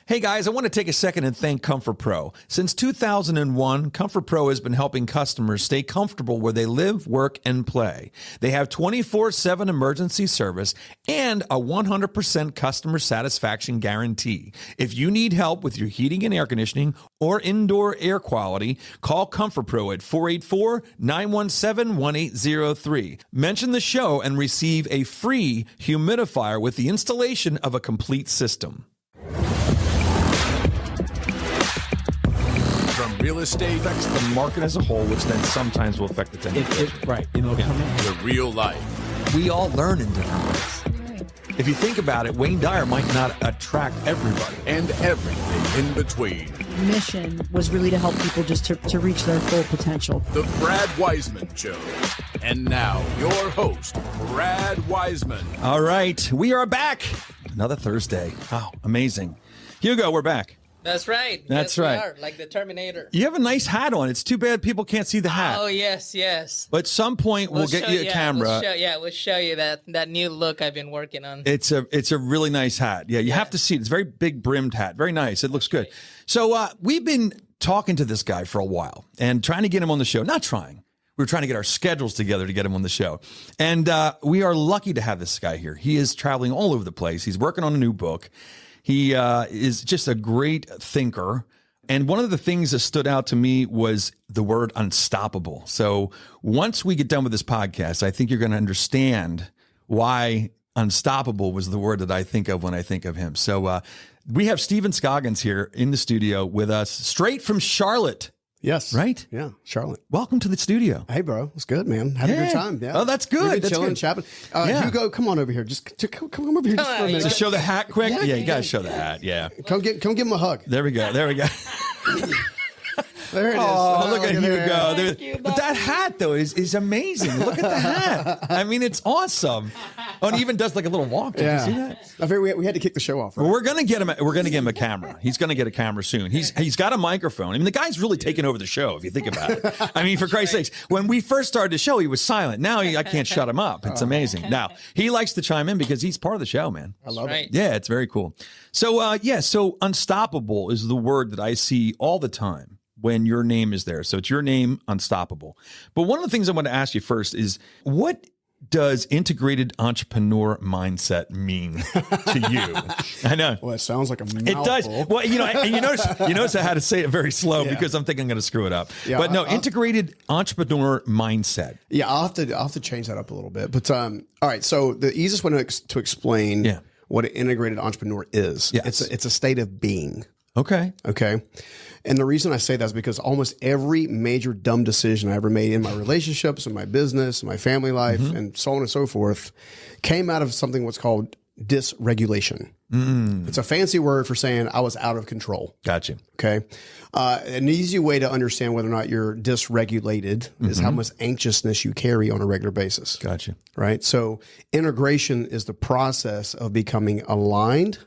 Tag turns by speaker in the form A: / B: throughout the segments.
A: Hey guys, I want to take a second and thank Comfort Pro. Since 2001, Comfort Pro has been helping customers stay comfortable where they live, work, and play. They have 24/7 emergency service and a 100% customer satisfaction guarantee. If you need help with your heating and air conditioning or indoor air quality, call Comfort Pro at 484-917-1803. Mention the show and receive a free humidifier with the installation of a complete system.
B: From real estate
A: Affects the market as a whole, which then sometimes will affect the tenant.
C: Right. It'll come in.
B: to real life.
A: We all learn in different ways. If you think about it, Wayne Dyer might not attract everybody.
B: And everything in between.
D: Mission was really to help people just to reach their full potential.
B: The Brad Weisman Show. And now, your host, Brad Weisman.
A: All right, we are back. Another Thursday. Wow, amazing. Hugo, we're back.
E: That's right.
A: That's
E: yes,
A: right.
E: We are, like the Terminator.
A: You have a nice hat on. It's too bad people can't see the hat.
E: Oh, yes.
A: But at some point, we'll get you a camera.
E: We'll show you that new look I've been working on.
A: It's a really nice hat. Yeah, you have to see it. It's a very big brimmed hat. Very nice. It looks good. So we've been talking to this guy for a while and trying to get him on the show. Not trying. We were trying to get our schedules together to get him on the show. And we are lucky to have this guy here. He is traveling all over the place. He's working on a new book. He is just a great thinker. And one of the things that stood out to me was the word unstoppable. So once we get done with this podcast, I think you're going to understand why unstoppable was the word that I think of when I think of him. So we have Scoggins here in the studio with us, straight from Charlotte.
C: Yes.
A: Right?
C: Yeah. Charlotte.
A: Welcome to the studio.
C: Hey, bro. It's good, man. Had a good time. Yeah.
A: Oh, that's good.
C: We've been
A: That's
C: chilling,
A: good.
C: chatting.
A: Yeah.
C: Hugo, come on over here. Just come over here just for a minute.
A: To show the hat quick? Yeah, you got to show the hat. Yeah.
C: Come give him a hug.
A: There we go.
C: There it is.
A: Oh, look at
C: there.
A: Hugo. But that hat, though, is amazing. Look at the hat. I mean, it's awesome. Oh, and he even does like a little walk. Did you see that?
C: I figured we had to kick the show off. Right?
A: Well, we're gonna get him a camera. He's gonna get a camera soon. He's got a microphone. I mean, the guy's really taking over the show if you think about it. I mean, for Christ's sakes, when we first started the show, he was silent. Now I can't shut him up. It's amazing. Now he likes to chime in because he's part of the show, man.
C: I love it.
A: Yeah, it's very cool. So so unstoppable is the word that I see all the time when your name is there. So it's your name, unstoppable. But one of the things I want to ask you first is, what does integrated entrepreneur mindset mean to you? I know.
C: Well, it sounds like a mouthful.
A: It does. Well, and you notice I had to say it very slow because I'm thinking I'm going to screw it up.
C: Yeah,
A: but no, integrated entrepreneur mindset.
C: Yeah, I'll have to change that up a little bit. But all right. So the easiest way to explain what an integrated entrepreneur is, it's a state of being.
A: Okay.
C: And the reason I say that is because almost every major dumb decision I ever made in my relationships, in my business, in my family life, and so on and so forth, came out of something what's called dysregulation. It's a fancy word for saying I was out of control.
A: Gotcha.
C: Okay. An easy way to understand whether or not you're dysregulated is how much anxiousness you carry on a regular basis.
A: Gotcha.
C: Right. So integration is the process of becoming aligned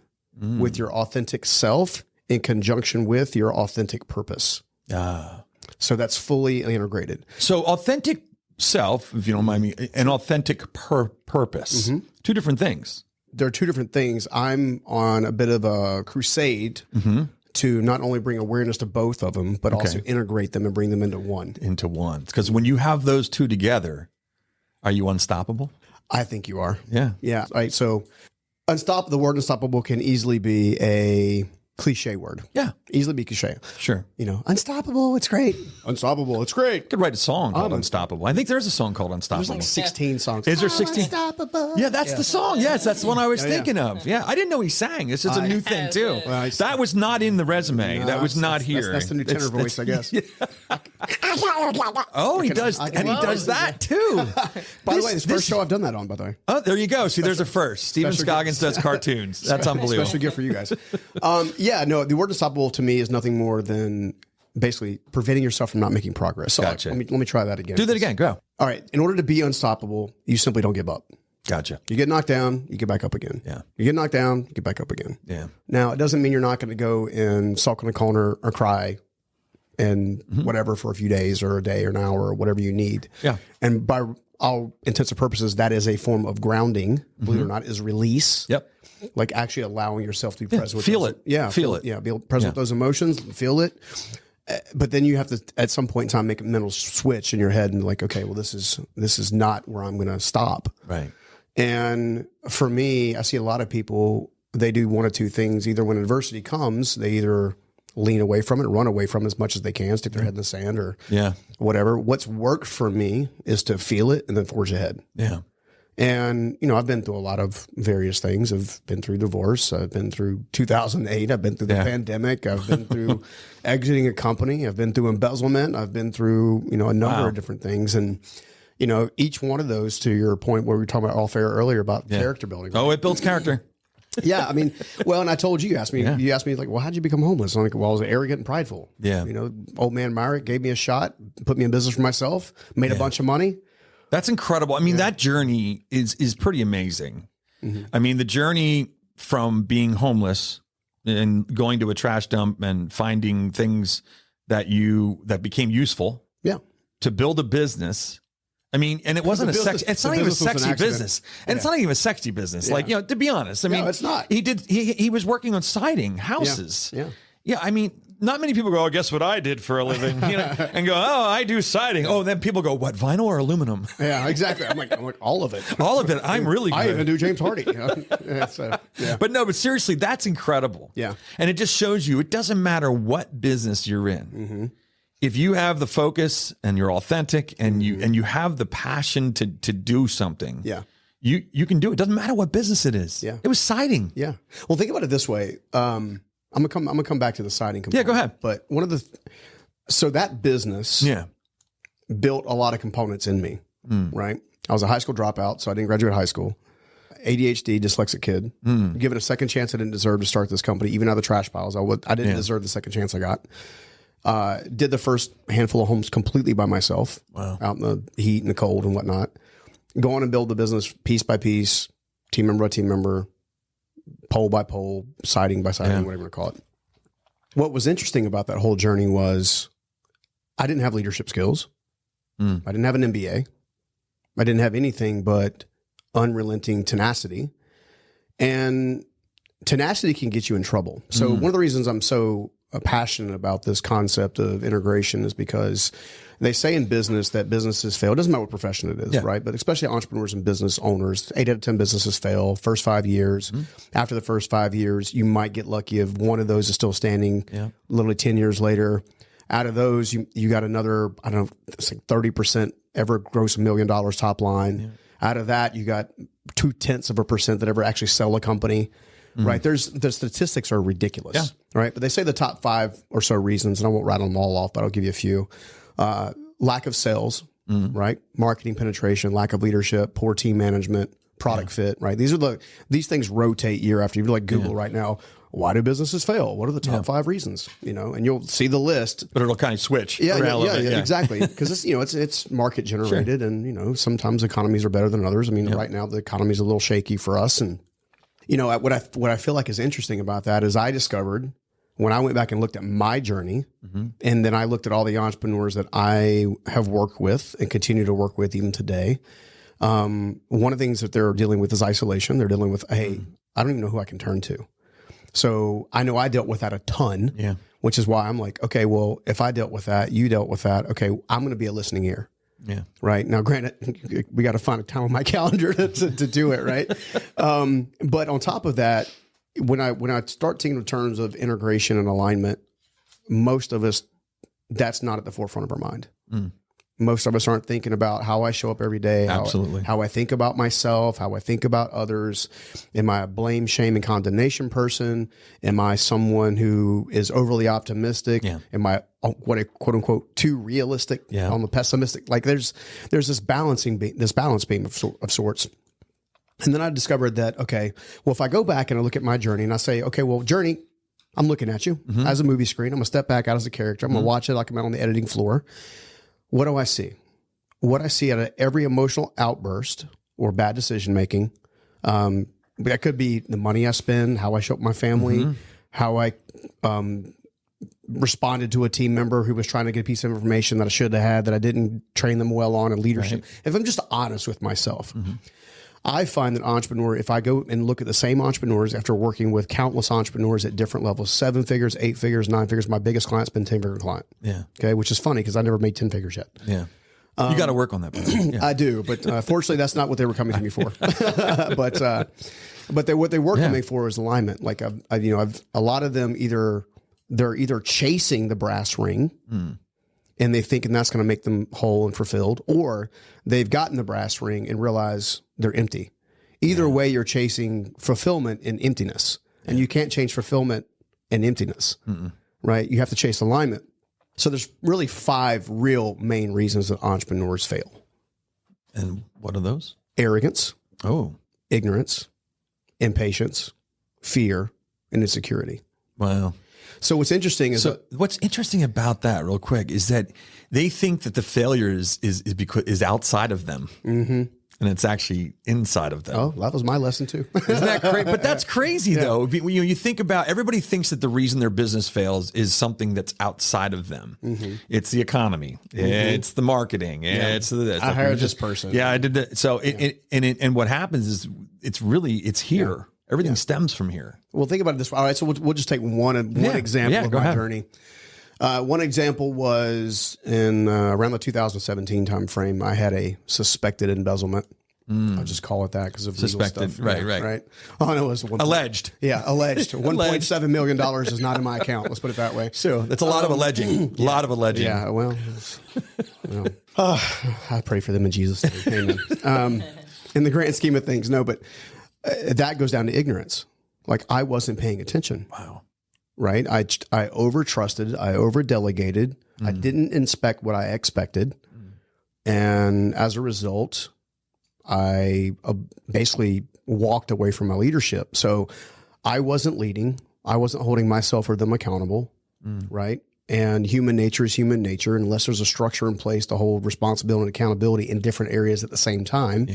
C: with your authentic self in conjunction with your authentic purpose. So that's fully integrated.
A: So authentic self, if you don't mind me, and authentic purpose, two different things.
C: There are two different things. I'm on a bit of a crusade to not only bring awareness to both of them, but also integrate them and bring them into one.
A: Because when you have those two together, are you unstoppable?
C: I think you are.
A: Yeah.
C: Yeah. Right. So the word unstoppable can easily be a cliche word.
A: Yeah.
C: Easily be cliche.
A: Sure.
C: Unstoppable. It's great. Unstoppable. It's great.
A: Could write a song called Unstoppable. I think there's a song called Unstoppable.
C: There's like 16 songs.
A: Is there 16?
C: Unstoppable.
A: Yeah, that's the song. Yes, that's the one I was thinking of. Yeah, I didn't know he sang. This is a new thing too.
C: Well,
A: that was not in the resume. That was not here.
C: That's the new tenor voice, I guess.
A: Oh, he does, and he does that too.
C: By the way, this first show I've done that on, by the way.
A: Oh, there you go. See, there's a first. Stephen Scoggins does cartoons. That's unbelievable.
C: Special gift for you guys. The word unstoppable to me is nothing more than basically preventing yourself from not making progress. So
A: Gotcha.
C: let me try that again.
A: Do that again. Go.
C: All right. In order to be unstoppable, you simply don't give up.
A: Gotcha.
C: You get knocked down, you get back up again.
A: Yeah.
C: You get knocked down, you get back up again.
A: Yeah.
C: Now, it doesn't mean you're not going to go and sulk in a corner or cry and whatever for a few days or a day or an hour or whatever you need.
A: Yeah.
C: And by all intents and purposes, that is a form of grounding, believe it or not, is release.
A: Yep.
C: Like actually allowing yourself to be present with
A: feel
C: those,
A: it.
C: Yeah.
A: Feel it.
C: Yeah. Be present with those emotions, feel it. But then you have to, at some point in time, make a mental switch in your head and like, okay, well, this is not where I'm going to stop.
A: Right.
C: And for me, I see a lot of people, they do one of two things. Either when adversity comes, they either lean away from it, run away from it as much as they can, stick their head in the sand or whatever. What's worked for me is to feel it and then forge ahead.
A: Yeah.
C: And, you know, I've been through a lot of various things. I've been through divorce. I've been through 2008. I've been through the pandemic. I've been through exiting a company. I've been through embezzlement. I've been through, you know, a number of different things. And, you know, each one of those, to your point where we were talking about off air earlier about character building.
A: Oh, it builds character.
C: Yeah. I mean, well, and I told you, you asked me like, well, how'd you become homeless? I'm like, well, I was arrogant and prideful.
A: Yeah.
C: You know, old man Myrick gave me a shot, put me in business for myself, made a bunch of money.
A: That's incredible. I mean, that journey is pretty amazing. Mm-hmm. I mean, the journey from being homeless and going to a trash dump and finding things that became useful.
C: Yeah.
A: To build a business. I mean, and it wasn't it's not even a sexy business. And it's not even a sexy business. Like, you know, to be honest, I mean,
C: it's not.
A: He was working on siding houses.
C: Yeah.
A: Yeah. I mean, not many people go, oh, guess what I did for a living, you know, and go, oh, I do siding. Oh, then people go, what, vinyl or aluminum?
C: Yeah, exactly. I'm like all of it.
A: All of it. I'm really good.
C: I even do James Hardy. You know?
A: But seriously, that's incredible.
C: Yeah.
A: And it just shows you, it doesn't matter what business you're in. Mm-hmm. If you have the focus and you're authentic and you have the passion to do something, you can do it. Doesn't matter what business it is.
C: Yeah.
A: It was siding.
C: Yeah. Well, think about it this way. I'm gonna come back to the siding component.
A: Yeah, go ahead.
C: But so that business built a lot of components in me, right? I was a high school dropout, so I didn't graduate high school. ADHD, dyslexic kid. Given a second chance, I didn't deserve to start this company, even out of the trash piles. I didn't deserve the second chance I got. Did the first handful of homes completely by myself, out in the heat and the cold and whatnot. Go on and build the business piece by piece, team member by team member, pole by pole, siding by siding, whatever you want to call it. What was interesting about that whole journey was I didn't have leadership skills. I didn't have an MBA. I didn't have anything but unrelenting tenacity. And tenacity can get you in trouble. So one of the reasons I'm so passionate about this concept of integration is because they say in business that businesses fail. It doesn't matter what profession it is, right? But especially entrepreneurs and business owners, 8 out of 10 businesses fail first 5 years. After the first 5 years, you might get lucky if one of those is still standing literally 10 years later. Out of those, you got another, I don't know, it's like 30% ever gross $1 million top line. Out of that, you got 0.2% that ever actually sell a company. Right. The statistics are ridiculous. Right. But they say the top 5 or so reasons, and I won't rattle them all off, but I'll give you a few. Lack of sales, right? Marketing penetration, lack of leadership, poor team management, product fit, right? These things rotate year after year. Like Google right now, why do businesses fail? What are the top 5 reasons? You know, and you'll see the list.
A: But it'll kind of switch.
C: Exactly. Because it's market generated, and you know, sometimes economies are better than others. I mean, right now the economy's a little shaky for us, and you know, what I feel like is interesting about that is I discovered when I went back and looked at my journey, and then I looked at all the entrepreneurs that I have worked with and continue to work with even today. One of the things that they're dealing with is isolation. They're dealing with, hey, I don't even know who I can turn to. So I know I dealt with that a ton, which is why I'm like, okay, well, if I dealt with that, you dealt with that. Okay, I'm going to be a listening ear. Yeah. Right. Now, granted, we got to find a time on my calendar to do it. Right. But on top of that, when I start thinking in terms of integration and alignment, most of us, that's not at the forefront of our mind. Most of us aren't thinking about how I show up every day, how I think about myself, how I think about others. Am I a blame, shame, and condemnation person? Am I someone who is overly optimistic? Am I what a quote unquote too realistic on the pessimistic? Like there's this balance beam of sorts. And then I discovered that, okay, well, if I go back and I look at my journey and I say, okay, well, journey, I'm looking at you as a movie screen. I'm going to step back out as a character. I'm going to watch it like I'm out on the editing floor. What do I see? What I see out of every emotional outburst or bad decision making, that could be the money I spend, how I show up my family, how I responded to a team member who was trying to get a piece of information that I should have had, that I didn't train them well on in leadership.
A: Right.
C: If I'm just honest with myself, I find that entrepreneur, if I go and look at the same entrepreneurs after working with countless entrepreneurs at different levels, 7 figures, 8 figures, 9 figures, my biggest client's been 10-figure client.
A: Yeah.
C: Okay. Which is funny because I never made 10 figures yet.
A: Yeah. You got to work on that. Yeah.
C: I do, but fortunately, that's not what they were coming to me for. But what they were coming for is alignment. Like I've a lot of them they're either chasing the brass ring, and they thinking that's going to make them whole and fulfilled, or they've gotten the brass ring and realize they're empty. Either way, you're chasing fulfillment in emptiness, and you can't change fulfillment in emptiness, right? You have to chase alignment. So there's really 5 real main reasons that entrepreneurs fail.
A: And what are those?
C: Arrogance, ignorance, impatience, fear, and insecurity.
A: Wow.
C: So what's interesting is
A: what's interesting about that, real quick, is that they think that the failure is outside of them, and it's actually inside of them.
C: oh, that was my lesson too.
A: Isn't that crazy? But that's crazy, though. When you think about, everybody thinks that the reason their business fails is something that's outside of them. It's the economy. It's the marketing. It's the,
C: I hired this person.
A: Yeah, I did that. So and what happens is it's here. Everything stems from here.
C: Well, think about it this way. All right, so we'll just take one example of my journey. One example was in around the 2017 timeframe. I had a suspected embezzlement. I'll just call it that because of
A: Suspected,
C: legal stuff.
A: right.
C: Oh no, it was
A: Alleged.
C: Yeah, alleged. $1.7 million is not in my account. Let's put it that way.
A: So that's a lot of alleging. A lot of alleging.
C: Yeah, well, I pray for them in Jesus' name. Amen. In the grand scheme of things, no, but that goes down to ignorance. Like I wasn't paying attention.
A: Wow.
C: Right? I over trusted. I over delegated. I didn't inspect what I expected, and as a result, I basically walked away from my leadership. So I wasn't leading. I wasn't holding myself or them accountable. Right? And human nature is human nature. Unless there's a structure in place to hold responsibility and accountability in different areas at the same time,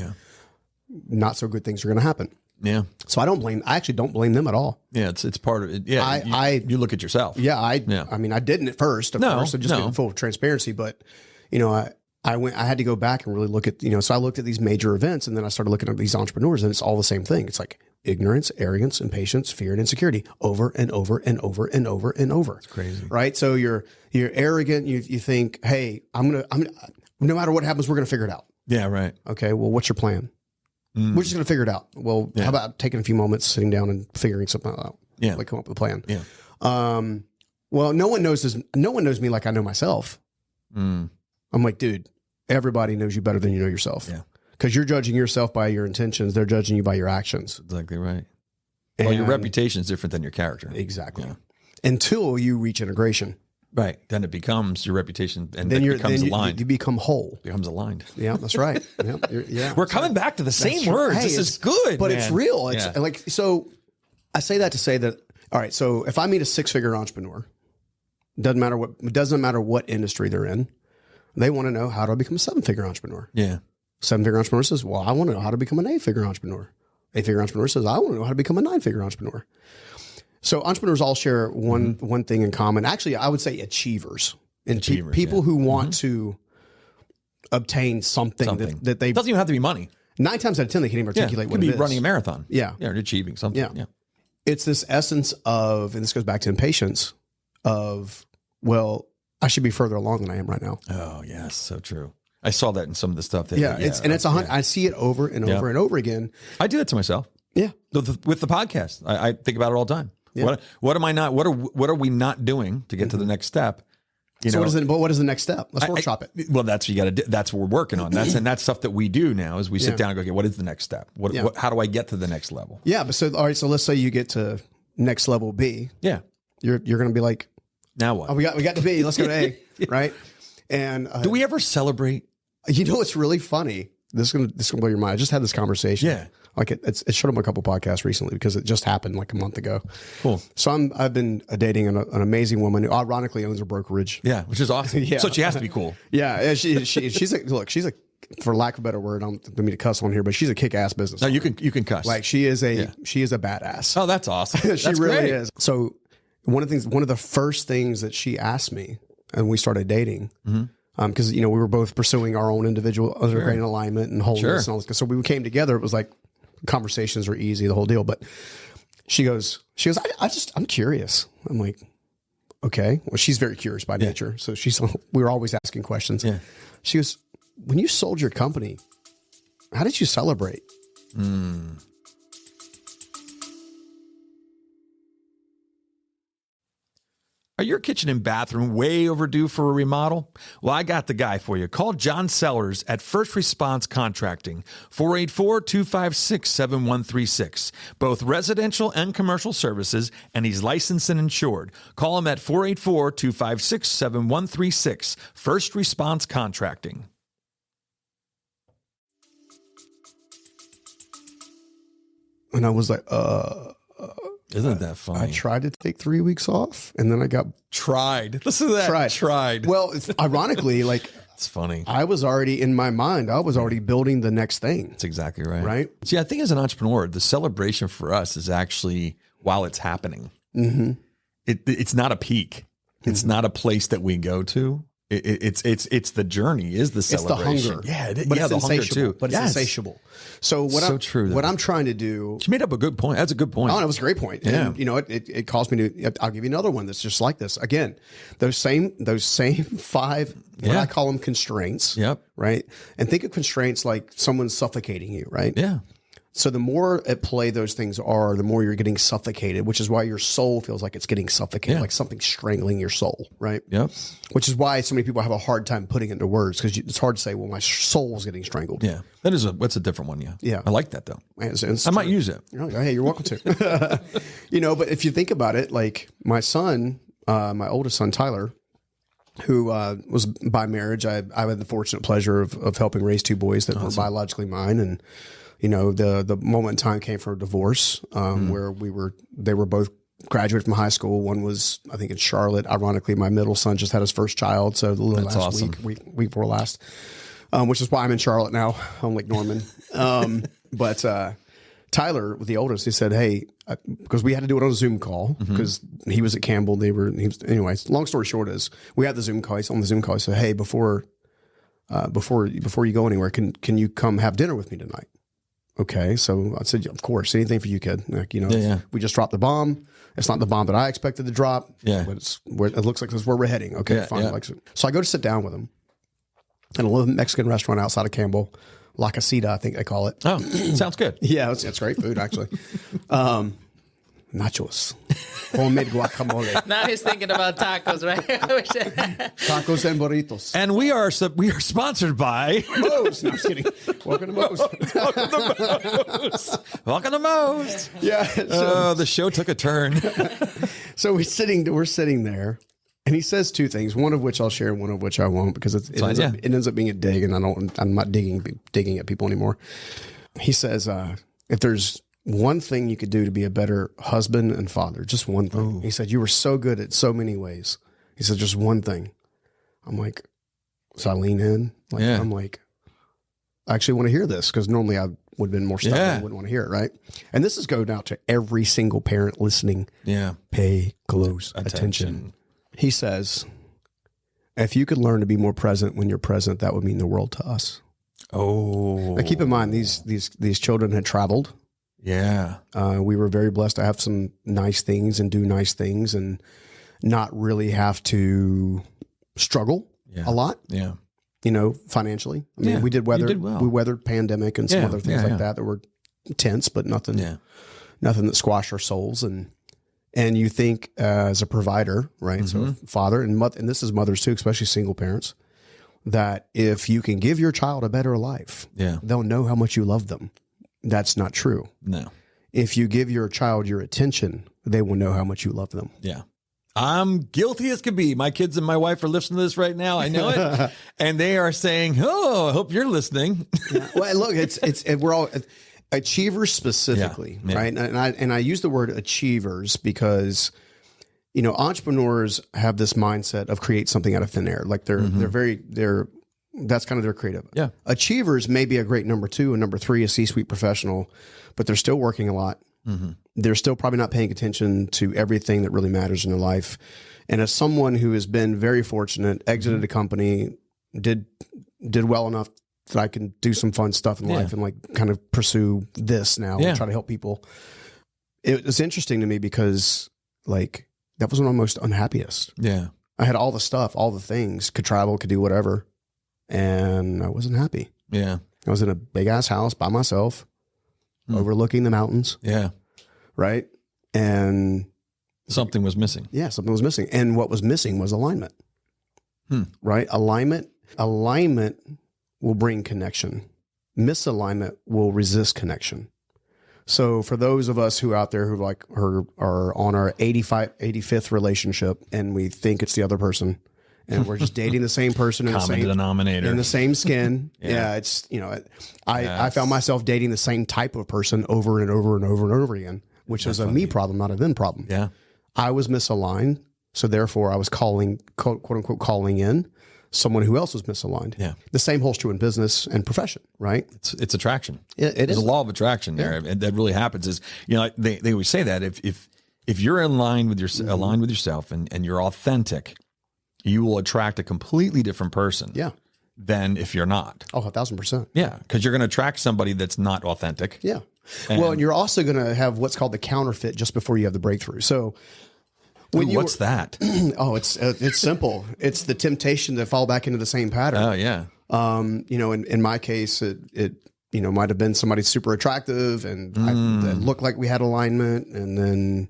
C: not so good things are going to happen.
A: Yeah.
C: So I actually don't blame them at all.
A: Yeah, it's part of it. Yeah. You look at yourself.
C: Yeah. I mean, I didn't at first, of course, so just in full transparency, but I had to go back and really look at, so I looked at these major events, and then I started looking at these entrepreneurs, and it's all the same thing. It's like ignorance, arrogance, impatience, fear, and insecurity over and over and over and over and over. It's
A: crazy.
C: Right? So you're arrogant. You think, hey, I'm going to, no matter what happens, we're going to figure it out.
A: Yeah. Right.
C: Okay. Well, what's your plan? We're just going to figure it out. Well, how about taking a few moments, sitting down and figuring something out?
A: Yeah.
C: Like come up with a plan.
A: Yeah.
C: Well, no one knows me like I know myself. I'm like, dude, everybody knows you better than you know yourself.
A: Yeah.
C: Because you're judging yourself by your intentions. They're judging you by your actions.
A: Exactly right. Well, your reputation is different than your character.
C: Exactly.
A: Yeah.
C: Until you reach integration.
A: Right. Then it becomes your reputation, and then it becomes aligned.
C: You become whole.
A: It becomes aligned.
C: Yeah, that's right. Yeah.
A: We're coming back to the same words.
C: Hey,
A: this is good,
C: but
A: man.
C: it's real. It's like, so I say that to say that, all right, so if I meet a 6-figure entrepreneur, doesn't matter what industry they're in, they want to know, how do I become a 7-figure entrepreneur?
A: Yeah.
C: 7-figure entrepreneur says, well, I want to know how to become an 8-figure entrepreneur. 8-figure entrepreneur says, I want to know how to become a 9-figure entrepreneur. So entrepreneurs all share one thing in common. Actually, I would say achievers. And people who want to obtain something. That they...
A: It doesn't even have to be money.
C: 9 times out of 10, they can't even articulate what it is.
A: It could be running a marathon.
C: Yeah.
A: Yeah, or achieving something.
C: Yeah. It's this essence of, and this goes back to impatience, of, well, I should be further along than I am right now.
A: Oh, yes, so true. I saw that in some of the stuff.
C: I see it over and over and over again.
A: I do that to myself.
C: Yeah.
A: With the podcast. I think about it all the time.
C: Yeah.
A: What are we not doing to get to the next step?
C: What is the next step? Let's workshop it.
A: Well, that's what you got to do. That's what we're working on. That's stuff that we do now is we sit down and go, okay, what is the next step? How do I get to the next level?
C: Yeah. But all right. So let's say you get to next level B.
A: Yeah.
C: You're going to be like,
A: now what?
C: Oh, we got to B. Let's go to A. Right. And
A: do we ever celebrate?
C: It's really funny. This is gonna blow your mind. I just had this conversation.
A: Yeah.
C: Like it showed up a couple podcasts recently because it just happened like a month ago.
A: Cool.
C: So I've been dating an amazing woman who ironically owns a brokerage.
A: Yeah, which is awesome. So she has to be cool.
C: Yeah, she's a for lack of a better word, I don't mean to cuss on here, but she's a kick-ass business.
A: No, you can cuss.
C: Like she is a badass.
A: Oh, that's awesome.
C: She really is. So one of the first things that she asked me, and we started dating, because we were both pursuing our own individual underground alignment and wholeness and all this. So we came together. It was like conversations were easy, the whole deal. But she goes, I'm curious. I'm like, okay. Well, she's very curious by nature. So we were always asking questions.
A: Yeah.
C: She goes, when you sold your company, how did you celebrate?
A: Are your kitchen and bathroom way overdue for a remodel? Well, I got the guy for you. Call John Sellers at First Response Contracting, 484-256-7136. Both residential and commercial services, and he's licensed and insured. Call him at 484-256-7136. First Response Contracting.
C: And I was like,
A: Isn't that funny?
C: I tried to take 3 weeks off, and then I got
A: tried. Listen to that. Tried.
C: Well, it's ironically, like
A: It's funny.
C: I was already in my mind. I was already building the next thing.
A: That's exactly right.
C: Right.
A: See, I think as an entrepreneur, the celebration for us is actually while it's happening.
C: Mm-hmm.
A: It's not a peak. It's not a place that we go to. It's the journey is the celebration.
C: It's the hunger.
A: Yeah,
C: but
A: yeah,
C: it's
A: the hunger
C: insatiable.
A: too.
C: But it's insatiable. So what I'm trying to do.
A: She made up a good point. That's a good point.
C: Oh, that was a great point.
A: Yeah.
C: And, it caused me to. I'll give you another one that's just like this. Again, those same 5. What I call them constraints.
A: Yep.
C: Right. And think of constraints like someone suffocating you. Right.
A: Yeah.
C: So the more at play those things are, the more you're getting suffocated, which is why your soul feels like it's getting suffocated, like something strangling your soul, right?
A: Yep.
C: Which is why so many people have a hard time putting it into words, because it's hard to say, well, my soul is getting strangled.
A: Yeah. That's a different one. Yeah.
C: Yeah.
A: I like that though.
C: It's
A: I might use it.
C: Hey, you're welcome to. But if you think about it, like my son, my oldest son, Tyler, who was by marriage, I had the fortunate pleasure of helping raise 2 boys that were biologically mine. And the moment in time came for a divorce, where they were both graduated from high school. One was, I think, in Charlotte. Ironically, my middle son just had his first child. So
A: That's awesome.
C: week before last, which is why I'm in Charlotte now, on Lake Norman. But Tyler, the oldest, he said, hey, because we had to do it on a Zoom call because he was at Campbell. Anyways, long story short is we had the Zoom call. He's on the Zoom call. He said, hey, before you go anywhere, can you come have dinner with me tonight? Okay. So I said, of course, anything for you, kid. We just dropped the bomb. It's not the bomb that I expected to drop. Yeah. But it looks like this is where we're heading. Okay, fine. Yeah. So I go to sit down with him at a little Mexican restaurant outside of Campbell, La Casita, I think they call it.
A: Oh, sounds good.
C: Yeah, it's great food, actually. Nachos, homemade guacamole.
E: Now he's thinking about tacos, right?
C: Tacos and burritos.
A: And we are sponsored by
C: Moe's. No, I'm just kidding. Welcome to Moe's.
A: Welcome to Moe's.
C: Yeah.
A: The show took a turn.
C: So we're sitting there, and he says 2 things, one of which I'll share, one of which I won't, because it ends up being a dig, and I'm not digging at people anymore. He says, if there's one thing you could do to be a better husband and father, just one thing. He said, you were so good at so many ways. He said, just one thing. I'm like, so I lean in. I'm like, I actually want to hear this, because normally I would have been more stubborn. I wouldn't want to hear it, right? And this is going out to every single parent listening. Yeah. Pay close attention. He says, if you could learn to be more present when you're present, that would mean the world to us. Oh. Now keep in mind, these children had traveled. Yeah. We were very blessed to have some nice things and do nice things and not really have to struggle a lot. Yeah. Financially. I mean, we did well. We weathered pandemic and some other things like that were tense, but nothing that squashed our souls. And you think as a provider, right? So father and mother, and this is mothers too, especially single parents, that if you can give your child a better life, they'll know how much you love them. That's not true. No. If you give your child your attention, they will know how much you love them. Yeah. I'm guilty as can be. My kids and my wife are listening to this right now. I know it. And they are saying, oh, I hope you're listening. Well, look, we're all achievers specifically, right? And I use the word achievers because, entrepreneurs have this mindset of create something out of thin air. Like that's kind of their creative. Yeah. Achievers may be a great number 2 and number 3, a C-suite professional, but they're still working a lot. They're still probably not paying attention to everything that really matters in their life. And as someone who has been very fortunate, exited a company, did well enough that I can do some fun stuff in life and like kind of pursue this now and try to help people. It was interesting to me because like that was when I'm most unhappiest.
A: Yeah.
C: I had all the stuff, all the things, could travel, could do whatever. And I wasn't happy.
A: Yeah.
C: I was in a big ass house by myself, overlooking the mountains.
A: Yeah.
C: Right. And
A: something was missing.
C: Yeah, something was missing. And what was missing was alignment. Right? Alignment will bring connection. Misalignment will resist connection. So for those of us who out there who like are on our 85th relationship and we think it's the other person and we're just dating the same person in
A: Common denominator.
C: in the same skin. It's, you know, I found myself dating the same type of person over and over and over and over again, which is a me problem, not a them problem.
A: Yeah.
C: I was misaligned. So therefore I was calling, quote unquote, calling in someone who else was misaligned.
A: Yeah.
C: The same holds true in business and profession, right?
A: It's attraction.
C: It
A: There's
C: is.
A: a law of attraction there. And that really happens is, you know, they always say that if you're in line with aligned with yourself and you're authentic, you will attract a completely different person.
C: Yeah.
A: Than if you're not.
C: Oh, 1,000%.
A: Yeah. Because you're going to attract somebody that's not authentic.
C: Yeah. And you're also going to have what's called the counterfeit just before you have the breakthrough. So
A: what's that?
C: Oh, it's simple. It's the temptation to fall back into the same pattern.
A: Oh yeah.
C: You know, in my case, it you know, might have been somebody super attractive and that looked like we had alignment, and then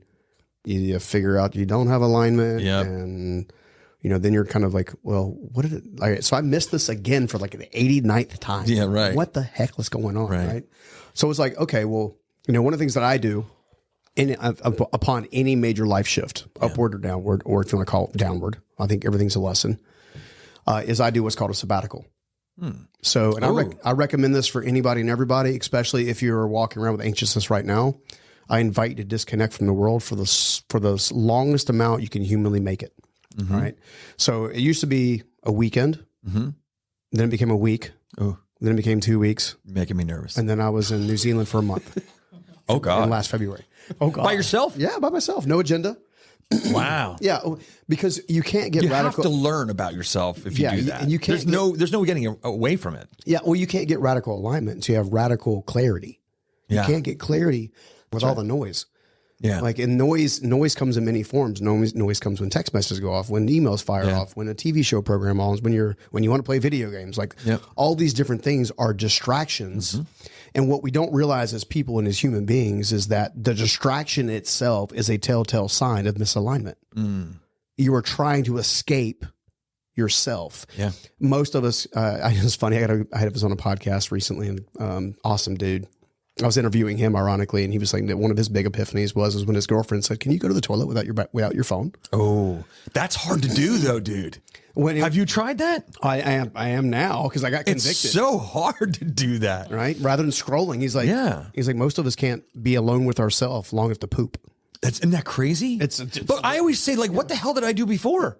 C: you figure out you don't have alignment, and you know, then you're kind of like, well, what did it like? So I missed this again for like the 89th time.
A: Yeah, right.
C: What the heck was going on,
A: Right.
C: right? So it's like, okay, well, you know, one of the things that I do upon any major life shift, upward or downward, or if you want to call it downward, I think everything's a lesson, is I do what's called a sabbatical. So, and I recommend this for anybody and everybody, especially if you're walking around with anxiousness right now. I invite you to disconnect from the world for the longest amount you can humanly make it. All right. So it used to be a weekend, then it became a week, then it became 2 weeks.
A: Making me nervous.
C: And then I was in New Zealand for a month.
A: Oh God.
C: In last February. Oh God.
A: By yourself?
C: Yeah, by myself. No agenda.
A: Wow.
C: Yeah, because you can't get
A: You
C: radical.
A: have to learn about yourself if you do that.
C: And you can't
A: there's no getting away from it.
C: Yeah, well, you can't get radical alignment until you have radical clarity. You can't get clarity with all the noise.
A: Yeah.
C: Like, and noise comes in many forms. Noise comes when text messages go off, when emails fire off, when a TV show program on, when you want to play video games. Like all these different things are distractions. And what we don't realize as people and as human beings is that the distraction itself is a telltale sign of misalignment. You are trying to escape yourself. Yeah. Most of us, it's funny. I was on a podcast recently, and awesome dude. I was interviewing him, ironically, and he was saying that one of his big epiphanies was when his girlfriend said, "Can you go to the toilet without your phone?"
A: Oh, that's hard to do, though, dude. Have you tried that?
C: I am now because I got convicted.
A: It's so hard to do that,
C: right? Rather than scrolling, he's like, most of us can't be alone with ourselves long enough to poop.
A: Isn't that crazy? But I always say, like, what the hell did I do before?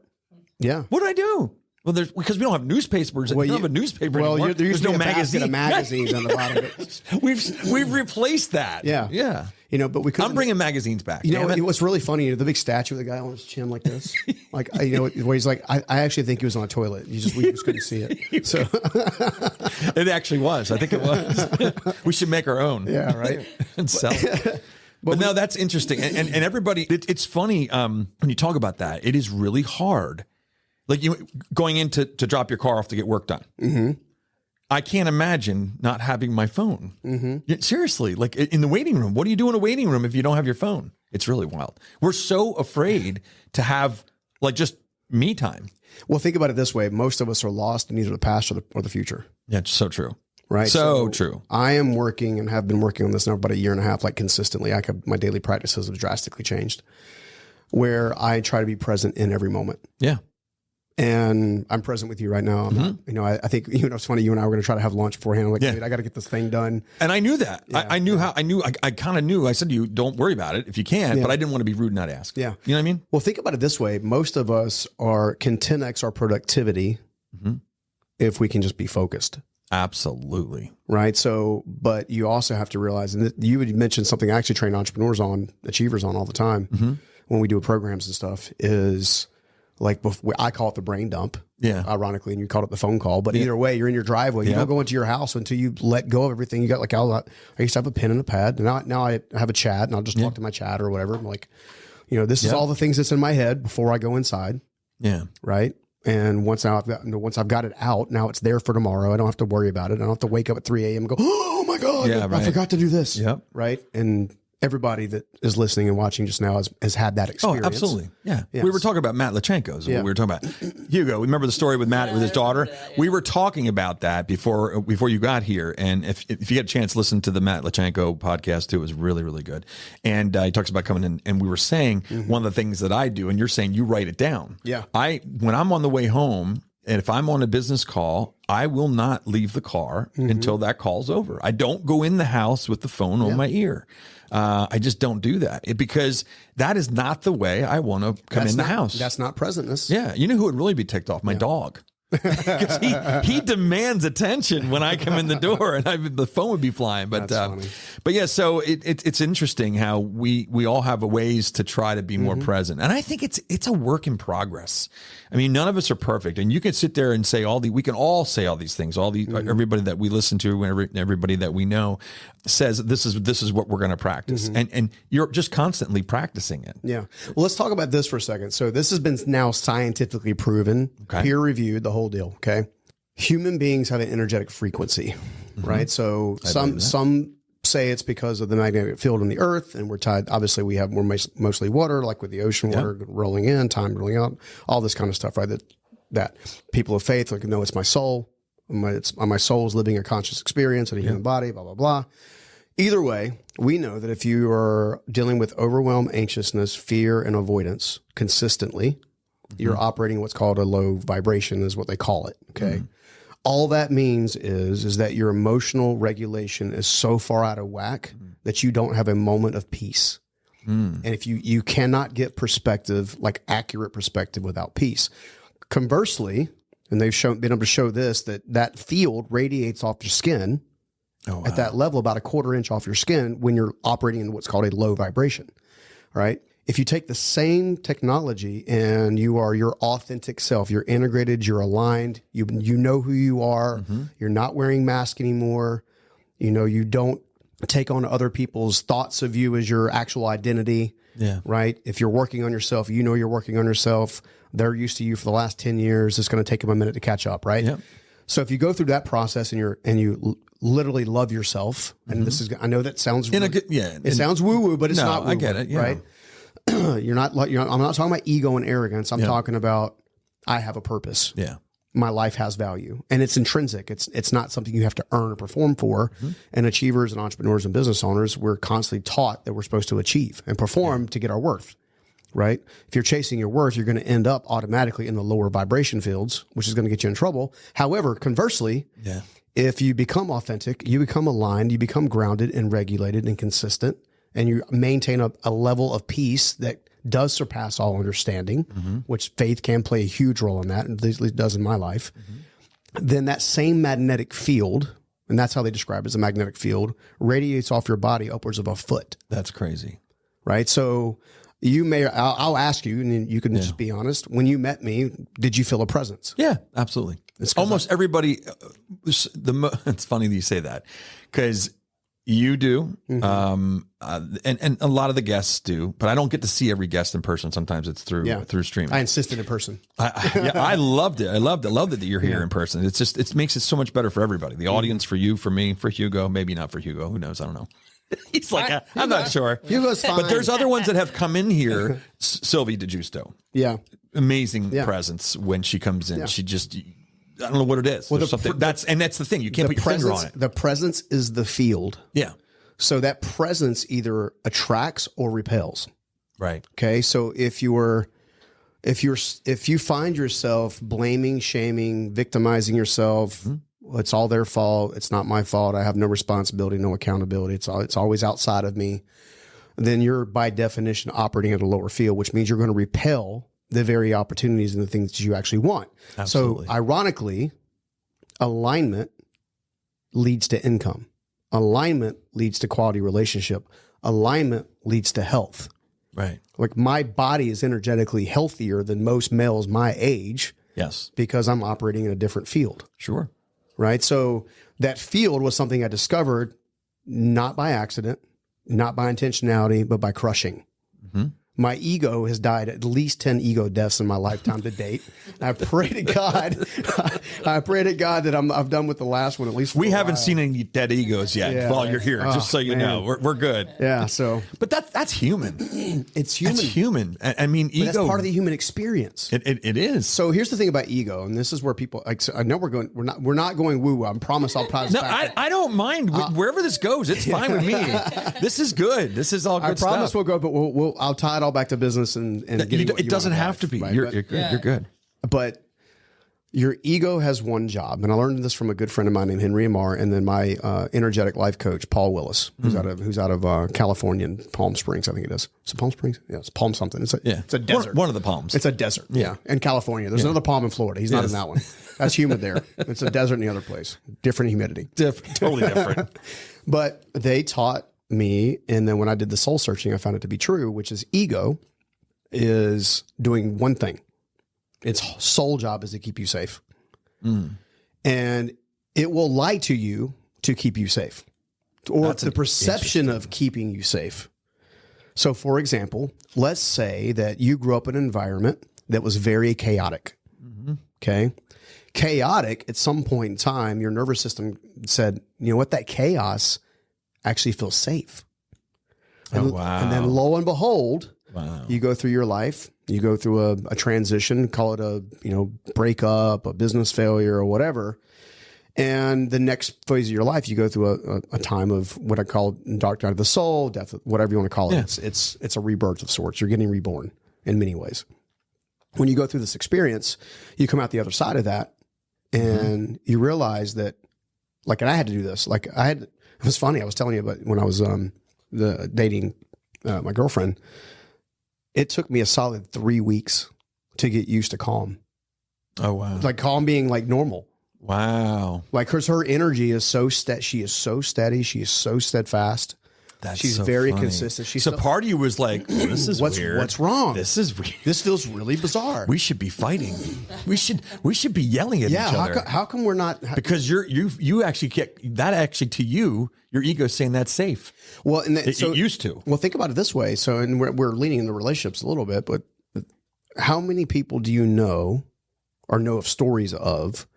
C: Yeah.
A: What did I do? Well, because we don't have newspapers. We don't have a newspaper anymore.
C: There's no
A: magazine.
C: Magazines on the bottom of it.
A: We've replaced that.
C: Yeah.
A: Yeah.
C: You know, but we couldn't.
A: I'm bringing magazines back.
C: You know, what's really funny, the big statue of the guy on his chin like this, like, you know, where he's like, I actually think he was on a toilet. We just couldn't see it. So
A: it actually was. I think it was. We should make our own.
C: Yeah. Right.
A: And sell it. But no, that's interesting. And everybody, it's funny when you talk about that. It is really hard. Like going in to drop your car off to get work done. I can't imagine not having my phone. Seriously, like in the waiting room. What do you do in a waiting room if you don't have your phone? It's really wild. We're so afraid to have like just me time.
C: Well, think about it this way. Most of us are lost in either the past or the future.
A: Yeah, it's so true.
C: Right.
A: So true.
C: I am working and have been working on this now for about a year and a half, like consistently. My daily practices have drastically changed where I try to be present in every moment. Yeah. And I'm present with you right now. I'm not, you know, I think, you know, it's funny. You and I were going to try to have lunch beforehand. I'm like, dude, I got to get this thing done.
A: And I knew that. Yeah. I kind of knew. I said to you, don't worry about it if you can, but I didn't want to be rude and not ask. Yeah. You know what I mean?
C: Well, think about it this way. Most of us can 10x our productivity if we can just be focused.
A: Absolutely.
C: right? So, but you also have to realize, and you would mention something I actually train entrepreneurs on, achievers on all the time when we do programs and stuff, is like, I call it the brain dump.
A: Yeah.
C: Ironically, and you called it the phone call. But either way, you're in your driveway. You don't go into your house until you let go of everything. You got like, I used to have a pen and a pad. Now I have a chat, and I'll just talk to my chat or whatever. I'm like, this is all the things that's in my head before I go inside.
A: Yeah.
C: Right. And once I've got it out, now it's there for tomorrow. I don't have to worry about it. I don't have to wake up at 3 a.m. and go, oh my God, I forgot to do this.
A: Yep.
C: Right. And everybody that is listening and watching just now has had that experience.
A: Oh, absolutely. Yeah.
C: Yes.
A: We were talking about Matt Lachenko's. We were talking about Hugo. Remember the story with Matt with his daughter? We were talking about that before you got here. And if you get a chance, listen to the Matt Lachenko podcast too. It was really, really good. And he talks about coming in, and we were saying one of the things that I do, and you're saying you write it down.
C: Yeah.
A: When I'm on the way home, and if I'm on a business call, I will not leave the car until that call's over. I don't go in the house with the phone on my ear. I just don't do that because that is not the way I want to come in the house.
C: That's not presentness.
A: Yeah. You know who would really be ticked off? My dog. Because he demands attention when I come in the door, and the phone would be flying. But yeah, so it's interesting how we all have ways to try to be more present, and I think it's a work in progress. I mean, none of us are perfect, and you can sit there and say we can all say all these things. Everybody that we listen to, everybody that we know says this is what we're going to practice, and you're just constantly practicing it.
C: Yeah. Well, let's talk about this for a second. So this has been now scientifically proven, peer reviewed, the whole deal. Okay. Human beings have an energetic frequency, right? So some say it's because of the magnetic field in the earth, and we're tied. Obviously we're mostly water, like with the ocean water rolling in, time rolling out, all this kind of stuff, right? That people of faith, like, no, it's my soul. My soul is living a conscious experience in a human body, blah, blah, blah. Either way, we know that if you are dealing with overwhelm, anxiousness, fear, and avoidance consistently, you're operating what's called a low vibration, is what they call it. Okay. All that means is that your emotional regulation is so far out of whack that you don't have a moment of peace. And if you cannot get perspective, like accurate perspective, without peace. Conversely, and they've been able to show this, that field radiates off your skin at that level, about a 1/4 inch off your skin, when you're operating in what's called a low vibration, right? If you take the same technology and you are your authentic self, you're integrated, you're aligned, you know who you are, you're not wearing masks anymore, you don't take on other people's thoughts of you as your actual identity, right? If you're working on yourself, you're working on yourself. They're used to you for the last 10 years. It's going to take them a minute to catch up, right? Yep. So if you go through that process and you literally love yourself, and I know that sounds it sounds woo woo, but it's not woo-woo, I get it, right? I'm not talking about ego and arrogance. I'm talking about, I have a purpose. Yeah. My life has value, and it's intrinsic. It's not something you have to earn or perform for. And achievers and entrepreneurs and business owners, we're constantly taught that we're supposed to achieve and perform to get our worth. Right? If you're chasing your worth, you're going to end up automatically in the lower vibration fields, which is going to get you in trouble. However, conversely, if you become authentic, you become aligned, you become grounded and regulated and consistent, and you maintain a level of peace that does surpass all understanding, which faith can play a huge role in that, and at least does in my life, then that same magnetic field, and that's how they describe it as a magnetic field, radiates off your body upwards of a foot.
A: That's crazy. Right?
C: So I'll ask you, and you can just be honest. When you met me, did you feel a presence?
A: Yeah, absolutely. It's almost everybody. It's funny that you say that, because you do, and a lot of the guests do, but I don't get to see every guest in person. Sometimes it's through streaming.
C: I insisted in person.
A: I loved it. I loved it that you're here in person. It's just, it makes it so much better for everybody. The audience, for you, for me, for Hugo, maybe not for Hugo. Who knows? I don't know. He's like, I'm not sure.
C: Hugo's fine.
A: But there's other ones that have come in here. Sylvie DeGiusto.
C: Yeah.
A: Amazing presence when she comes in. Yeah. She just, I don't know what it is. Well, that's the thing. You can't put your finger on it.
C: The presence is the field.
A: Yeah.
C: So that presence either attracts or repels.
A: Right.
C: Okay. So if you find yourself blaming, shaming, victimizing yourself, it's all their fault. It's not my fault. I have no responsibility, no accountability. It's always outside of me. Then you're by definition operating at a lower field, which means you're going to repel the very opportunities and the things that you actually want. Absolutely. So ironically, alignment leads to income. Alignment leads to quality relationship. Alignment leads to health.
A: Right.
C: Like my body is energetically healthier than most males my age
A: Yes.
C: because I'm operating in a different field.
A: Sure.
C: Right. So that field was something I discovered not by accident, not by intentionality, but by crushing. My ego has died at least 10 ego deaths in my lifetime to date. I pray to God, that I've done with the last one at least.
A: We haven't seen any dead egos yet
C: Yeah.
A: while you're here, just so you know. We're good.
C: Yeah. So,
A: But that's human.
C: it's human.
A: That's human. I mean,
C: But
A: ego.
C: that's part of the human experience.
A: It is.
C: So here's the thing about ego, and this is where people. Like, so I know we're not going woo woo. I promise I'll pass.
A: No, I don't mind wherever this goes. It's fine with me. This is good. This is all good
C: I promise
A: stuff.
C: we'll go, but I'll tie it all back to business and getting what
A: It
C: you
A: doesn't
C: want
A: have to be.
C: right?
A: You're
C: But-
A: good. You're good.
C: But your ego has one job, and I learned this from a good friend of mine named Henry Amar, and then my energetic life coach Paul Willis, who's out of California, in Palm Springs, I think it is. Is it Palm Springs? Yeah, it's Palm something. It's a desert.
A: One of the palms.
C: It's a desert. Yeah, in California. There's another palm in Florida. He's not in that one. That's humid there. It's a desert in the other place. Different humidity.
A: Totally different.
C: But they taught me, and then when I did the soul searching, I found it to be true, which is ego is doing one thing. Its sole job is to keep you safe. And it will lie to you to keep you safe, or
A: That's
C: the perception of keeping you safe. So, for example, let's say that you grew up in an environment that was very chaotic. Okay. Chaotic, at some point in time, your nervous system said, you know what, that chaos actually feels safe. And,
A: wow.
C: and then lo and behold, you go through your life, you go through a transition, call it a, breakup, a business failure or whatever. And the next phase of your life, you go through a time of what I call dark night of the soul, death, whatever you want to call it.
A: Yeah.
C: It's a rebirth of sorts. You're getting reborn in many ways. When you go through this experience, you come out the other side of that and you realize that, and I had to do this. It was funny. I was telling you about when I was dating my girlfriend. It took me a solid 3 weeks to get used to calm.
A: Oh, wow.
C: Like calm being like normal.
A: Wow.
C: Like her energy is so she is so steady. She is so steadfast. She's
A: so
C: very
A: funny.
C: consistent. She's
A: so part of you was like, oh, this is weird.
C: What's wrong?
A: This is weird.
C: This feels really bizarre.
A: We should be fighting. We should be yelling at each other.
C: How come we're not?
A: Because you actually get that actually to you, your ego's saying that's safe.
C: Well, and
A: It used to.
C: Well, think about it this way. So, and we're leaning into relationships a little bit, but how many people do you know or know of stories of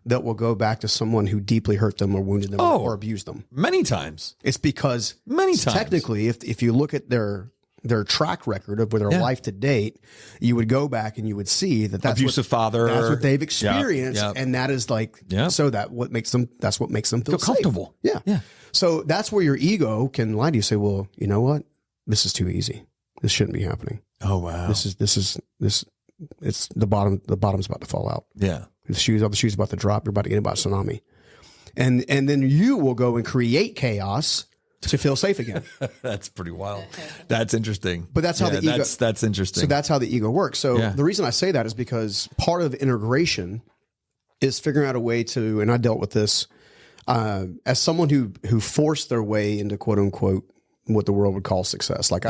C: that will go back to someone who deeply hurt them or wounded them or abused them?
A: Many times.
C: It's because
A: Many times.
C: technically, if you look at their track record of their life to date, you would go back and you would see that's
A: Abusive father.
C: That's what they've experienced,
A: Yep.
C: and that is so that's what makes them feel safe.
A: comfortable.
C: Yeah,
A: Yeah.
C: So that's where your ego can lie to you. Say, well, you know what? This is too easy. This shouldn't be happening.
A: Oh, wow.
C: It's the bottom. The bottom's about to fall out.
A: Yeah.
C: The shoe's about to drop. You're about to get about a tsunami, and then you will go and create chaos to feel safe again.
A: That's pretty wild. That's interesting.
C: But that's how the ego.
A: That's interesting.
C: So that's how the ego works. So
A: Yeah.
C: the reason I say that is because part of integration is figuring out a way to, and I dealt with this as someone who forced their way into quote unquote what the world would call success. Like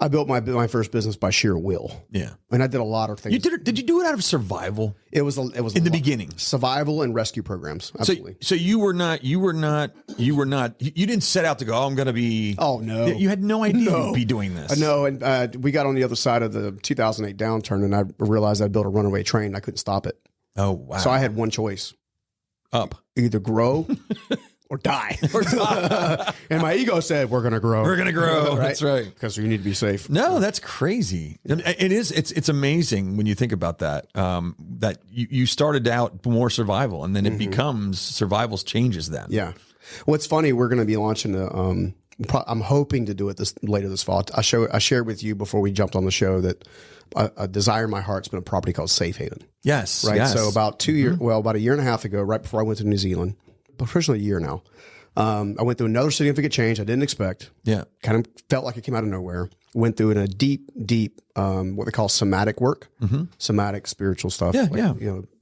C: I built my first business by sheer will.
A: Yeah.
C: And I did a lot of things.
A: You did you do it out of survival?
C: It was
A: in the beginning.
C: survival and rescue programs. Absolutely.
A: So you didn't set out to go, I'm going to be.
C: Oh, no.
A: You had no idea you'd be doing this.
C: No, and we got on the other side of the 2008 downturn, and I realized I'd built a runaway train. I couldn't stop it.
A: Oh, wow.
C: So I had one choice.
A: Up.
C: Either grow or die. And my ego said, we're going to grow.
A: We're going to grow. That's right.
C: Because you need to be safe.
A: No, that's crazy. It is. It's amazing when you think about that. That you started out more survival, and then it becomes survival's changes. Then,
C: Yeah. Well, it's funny. We're going to be launching I'm hoping to do it later this fall. I shared with you before we jumped on the show that a desire in my heart's been a property called Safe Haven.
A: yes,
C: Right.
A: yes.
C: So about 2 years, about a year and a half ago, right before I went to New Zealand, officially a year now, I went through another significant change I didn't expect.
A: Yeah.
C: Kind of felt like it came out of nowhere. Went through in a deep, what they call somatic work, somatic spiritual stuff,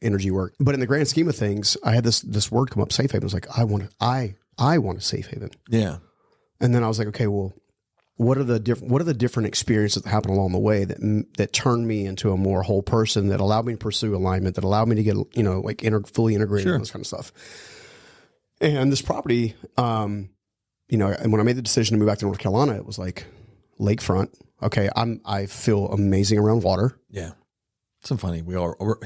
C: energy work. But in the grand scheme of things, I had this word come up, safe haven. I was like, I want a safe haven.
A: Yeah.
C: And then I was like, okay, well, what are the different experiences that happened along the way that turned me into a more whole person, that allowed me to pursue alignment, that allowed me to get fully integrated and this kind of stuff. And this property, and when I made the decision to move back to North Carolina, it was like lakefront. Okay, I feel amazing around water.
A: Yeah. Some funny.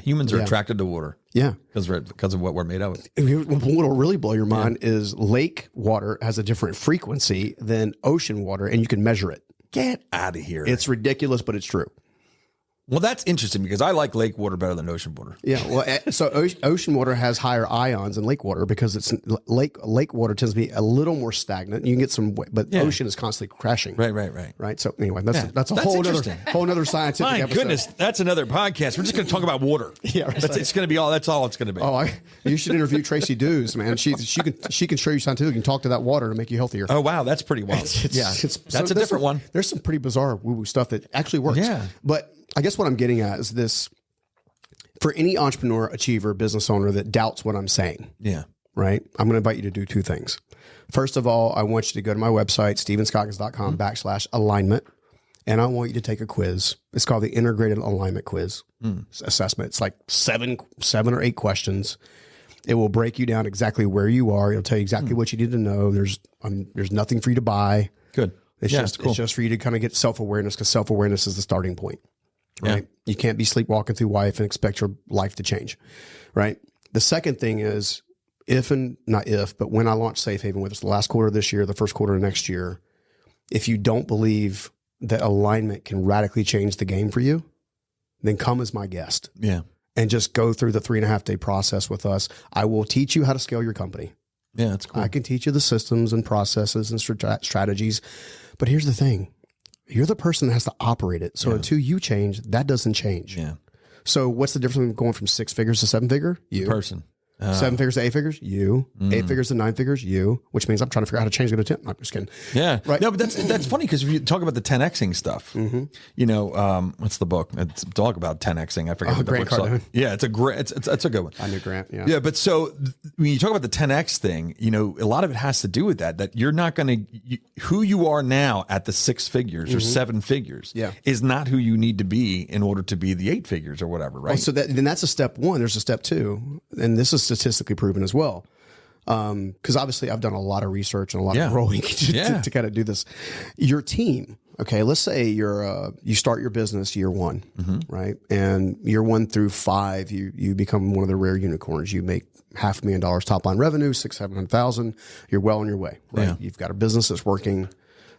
A: Humans are attracted to water.
C: Yeah.
A: Because of what we're made of.
C: What'll really blow your mind is lake water has a different frequency than ocean water, and you can measure it.
A: Get out of here.
C: It's ridiculous, but it's true.
A: Well, that's interesting because I like lake water better than ocean water.
C: Yeah, well, so ocean water has higher ions than lake water because it's lake water tends to be a little more stagnant. You can get some, but ocean is constantly crashing. Right. So anyway, that's a whole other scientific.
A: My
C: episode.
A: goodness, that's another podcast. We're just going to talk about water.
C: Yeah, right.
A: It's going to be all. That's all it's going to be.
C: Oh, you should interview Tracy Dews, man. She can show you scientific. You can talk to that water to make you healthier.
A: Oh wow, that's pretty wild. That's a different one.
C: There's some pretty bizarre woo-woo stuff that actually works.
A: Yeah,
C: but I guess what I'm getting at is this: for any entrepreneur, achiever, business owner that doubts what I'm saying.
A: Yeah.
C: Right. I'm going to invite you to do two things. First of all, I want you to go to my website, stevenscoggins.com/alignment. And I want you to take a quiz. It's called the Integrated Alignment Quiz Assessment. It's like seven or eight questions. It will break you down exactly where you are. It'll tell you exactly what you need to know. There's nothing for you to buy.
A: Good.
C: It's just for you to kind of get self-awareness, because self-awareness is the starting point. Right. Yeah. You can't be sleepwalking through life and expect your life to change. Right. The second thing is when I launch Safe Haven, whether it's the last quarter of this year, the first quarter of next year, if you don't believe that alignment can radically change the game for you, then come as my guest.
A: Yeah.
C: And just go through the 3.5 day process with us. I will teach you how to scale your company.
A: Yeah, that's cool.
C: I can teach you the systems and processes and strategies. But here's the thing. You're the person that has to operate it. So until you change, that doesn't change.
A: Yeah.
C: So what's the difference between going from 6 figures to 7 figure? You.
A: The person.
C: 7 figures to 8 figures? You. 8 figures to 9 figures? You. Which means I'm trying to figure out how to change it to 10. I'm just kidding.
A: Yeah.
C: Right.
A: No, but that's funny because if you talk about the 10Xing stuff, what's the book? It's talk about 10Xing. I forget what the book's called. Yeah, it's a good one.
C: I knew Grant. Yeah.
A: Yeah. But so when you talk about the 10X thing, a lot of it has to do with that you're not going to, who you are now at the 6 figures or 7 figures is not who you need to be in order to be the 8 figures or whatever. Right.
C: Oh, so then that's a step 1. There's a step 2. And this is statistically proven as well. Because obviously I've done a lot of research and a lot of growing to kind of do this. Your team, okay, let's say you start your business year 1, right? And year 1 through 5, you become one of the rare unicorns. You make $500,000 top line revenue, $600,000-$700,000. You're well on your way, right? Yeah. You've got a business that's working.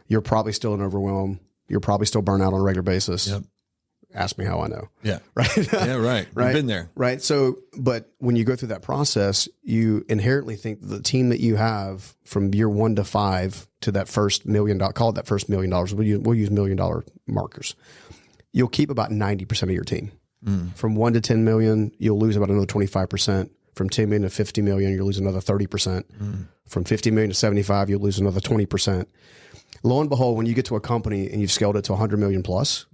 C: You're probably still in overwhelm. You're probably still burnt out on a regular basis. Yep. Ask me how I know.
A: Yeah.
C: Right.
A: Yeah. Right.
C: Right.
A: You've been there.
C: Right. So, but when you go through that process, you inherently think the team that you have from year 1 to 5 to that first $1 million, call it that first $1 million. We'll use $1 million markers. You'll keep about 90% of your team. From 1 to 10 million, you'll lose about another 25%. From 10 million to 50 million, you'll lose another 30%. From 50 million to 75, you'll lose another 20%. Lo and behold, when you get to a company and you've scaled it to 100 million plus,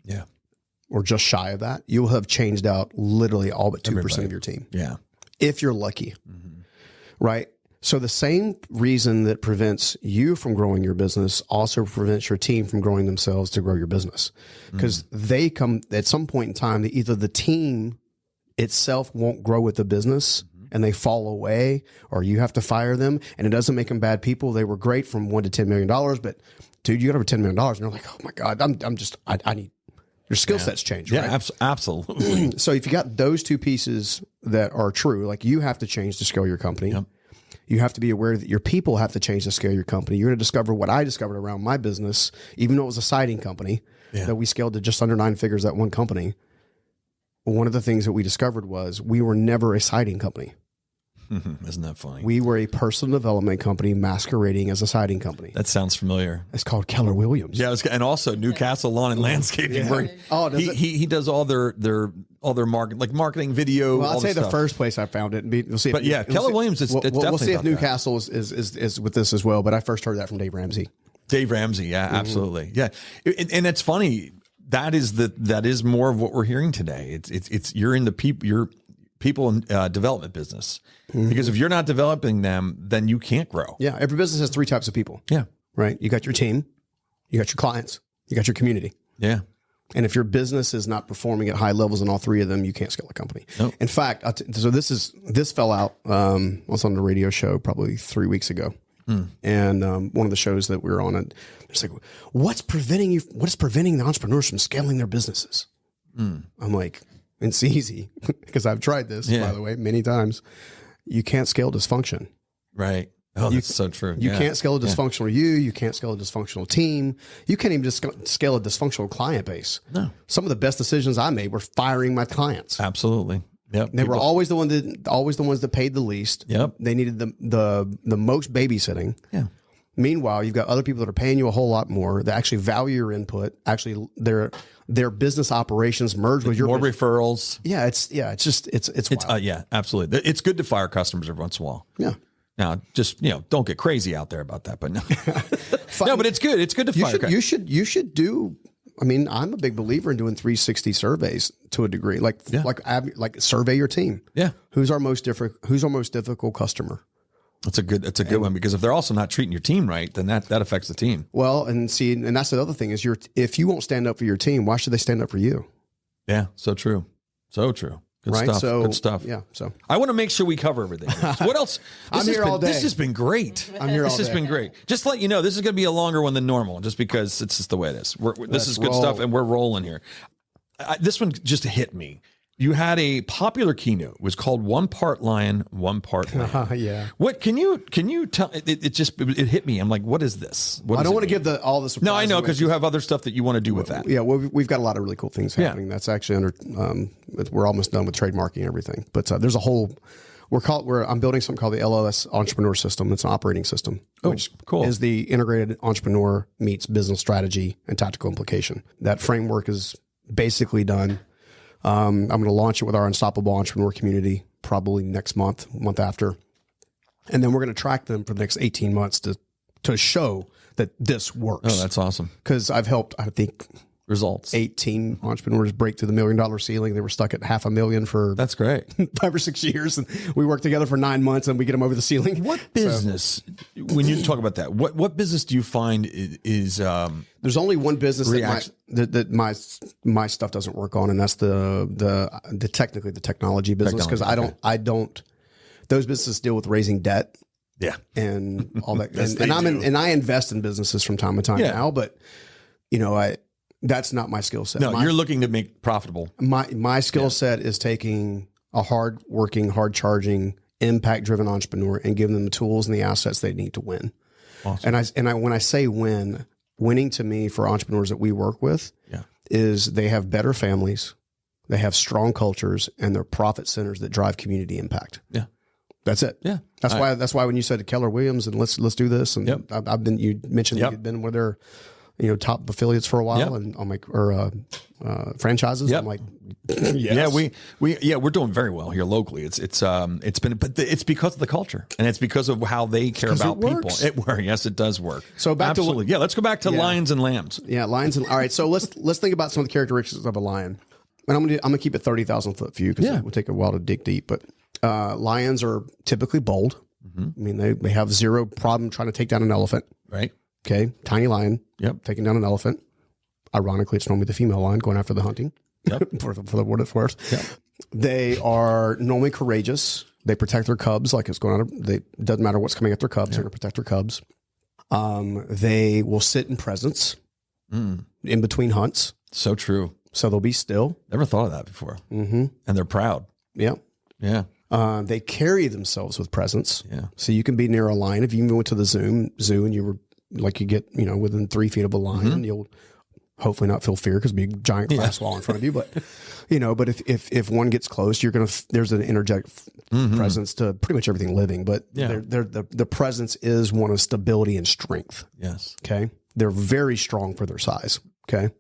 C: or just shy of that, you'll have changed out literally all but 2% of your team.
A: Yeah.
C: If you're lucky. Right? So the same reason that prevents you from growing your business also prevents your team from growing themselves to grow your business. Because they come at some point in time that either the team itself won't grow with the business and they fall away, or you have to fire them, and it doesn't make them bad people. They were great from $1 to $10 million, but dude, you got over $10 million and you're like, oh my God, I need, your skill sets change, right?
A: Yeah, absolutely.
C: So if you got those two pieces that are true, like you have to change to scale your company. Yep. You have to be aware that your people have to change to scale your company. You're going to discover what I discovered around my business, even though it was a siding company that we scaled to just under 9 figures, that one company. One of the things that we discovered was we were never a siding company.
A: Isn't that funny?
C: We were a personal development company masquerading as a siding company.
A: That sounds familiar.
C: It's called Keller Williams.
A: Yeah, and also Newcastle Lawn and Landscaping. Where he does all their all their marketing video.
C: Well,
A: all
C: I'd say
A: this
C: the
A: stuff.
C: first place I found it. And we'll see.
A: But yeah, Keller Williams is
C: We'll
A: definitely
C: see if
A: about that.
C: Newcastle is with this as well. But I first heard that from Dave Ramsey.
A: Dave Ramsey, yeah,
C: Mm-hmm.
A: absolutely, yeah, and it's funny. That is more of what we're hearing today. It's you're in the people in development business, because if you're not developing them, then you can't grow.
C: Yeah, every business has three types of people.
A: Yeah,
C: Right. You got your team, you got your clients, you got your community.
A: yeah.
C: And if your business is not performing at high levels in all three of them, you can't scale a company.
A: Nope.
C: In fact, so this fell out. I was on the radio show probably 3 weeks ago, and one of the shows that we were on, it's like, what's preventing the entrepreneurs from scaling their businesses? I'm like, it's easy because I've tried this, by the way, many times. You can't scale dysfunction.
A: Right. Oh, that's so true.
C: You can't scale a dysfunctional you can't scale a dysfunctional team. You can't even just scale a dysfunctional client base.
A: No.
C: Some of the best decisions I made were firing my clients.
A: Absolutely. Yep.
C: They were always the ones that paid the least.
A: Yep.
C: They needed the most babysitting.
A: Yeah.
C: Meanwhile, you've got other people that are paying you a whole lot more, that actually value your input. Actually, their business operations merge with your
A: More referrals.
C: Yeah, it's wild.
A: Yeah, absolutely. It's good to fire customers every once in a while.
C: Yeah.
A: Now, just don't get crazy out there about that. But no, no, but it's good. It's good to fire.
C: You should do. I mean, I'm a big believer in doing 360 surveys to a degree. Like survey your team.
A: Yeah.
C: Who's our most difficult customer?
A: That's a good one, because if they're also not treating your team right, then that affects the team.
C: Well, and that's the other thing is if you won't stand up for your team, why should they stand up for you?
A: Yeah. So true. So true. Good
C: Right.
A: stuff.
C: So
A: Good stuff.
C: Yeah. So
A: I want to make sure we cover everything. So what else?
C: I'm here all day.
A: This has been great.
C: I'm here all
A: This has
C: day.
A: been great. Just to let you know, this is going to be a longer one than normal, just because it's just the way it is. This is good stuff, and we're rolling here. This one just hit me. You had a popular keynote. It was called "One Part Lion, One Part Lamb."
C: yeah.
A: What can you tell? It hit me. I'm like, what is this?
C: I don't want to give all the surprises.
A: No, I know,
C: away.
A: because you have other stuff that you want to do with that.
C: Yeah, well, we've got a lot of really cool things happening. That's actually under. We're almost done with trademarking and everything, but there's a whole. I'm building something called the LOS Entrepreneur System. It's an operating system, which
A: cool.
C: is the integrated entrepreneur meets business strategy and tactical implication. That framework is basically done. I'm going to launch it with our Unstoppable Entrepreneur community probably next month after, and then we're going to track them for the next 18 months to show that this works.
A: Oh, that's awesome.
C: Because I've helped, I think,
A: Results. 18
C: entrepreneurs break through the $1 million ceiling. They were stuck at $500,000 for
A: That's great.
C: 5 or 6 years, and we worked together for 9 months, and we get them over the ceiling.
A: What business? When you talk about that, what business do you find is?
C: There's only one business that my stuff doesn't work on, and that's the technically the technology business, because I don't. Those businesses deal with raising debt, and all that, and I invest in businesses from time to time now, but that's not my skill set.
A: No, you're looking to make profitable.
C: My skill set is taking a hard-working, hard-charging, impact-driven entrepreneur and giving them the tools and the assets they need to win. Awesome. And I when I say winning to me for entrepreneurs that we work with is they have better families, they have strong cultures, and they're profit centers that drive community impact. Yeah. That's it. Yeah. That's why when you said to Keller Williams and let's do this, and you mentioned that you'd been with their top affiliates for a while, and I'm like, franchises. I'm like, yes.
A: Yeah, we're doing very well here locally. It's been, but it's because of the culture, and it's because of how they care about people. It works. Yes, it does work.
C: So absolutely.
A: Let's go back to lions and lambs.
C: Yeah, lions and all right. So let's think about some of the characteristics of a lion, and I'm gonna keep it 30,000 foot view because it will take a while to dig deep. But lions are typically bold. I mean, they have zero problem trying to take down an elephant.
A: Right.
C: Okay, tiny lion, taking down an elephant. Ironically, it's normally the female lion going after the hunting. For what it's worth. They are normally courageous. They protect their cubs like it's going on. It doesn't matter what's coming at their cubs. They're going to protect their cubs. They will sit in presence in between hunts.
A: So true.
C: So they'll be still.
A: Never thought of that before. Mm-hmm. And they're proud.
C: Yeah.
A: Yeah.
C: They carry themselves with presence.
A: Yeah.
C: So you can be near a lion. If you even went to the zoo and you were like, you get, within 3 feet of a lion, you'll hopefully not feel fear because it'll be a giant glass wall in front of you. But, but if one gets close, there's an energetic presence to pretty much everything living. But the presence is one of stability and strength.
A: Yes.
C: Okay. They're very strong for their size. Okay.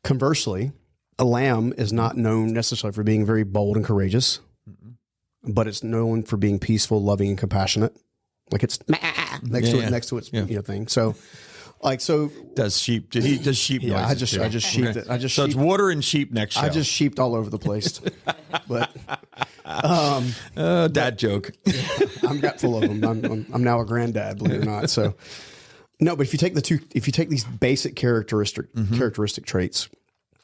C: Conversely, A lamb is not known necessarily for being very bold and courageous, but it's known for being peaceful, loving, and compassionate. Like it's next to its thing. So,
A: does sheep
C: yeah, I
A: noises
C: just
A: too?
C: sheeped it.
A: So it's water and sheep next show.
C: I just sheeped all over the place, but
A: dad joke.
C: I'm got full of them. I'm now a granddad, believe it or not. So no, but if you take these basic characteristic traits,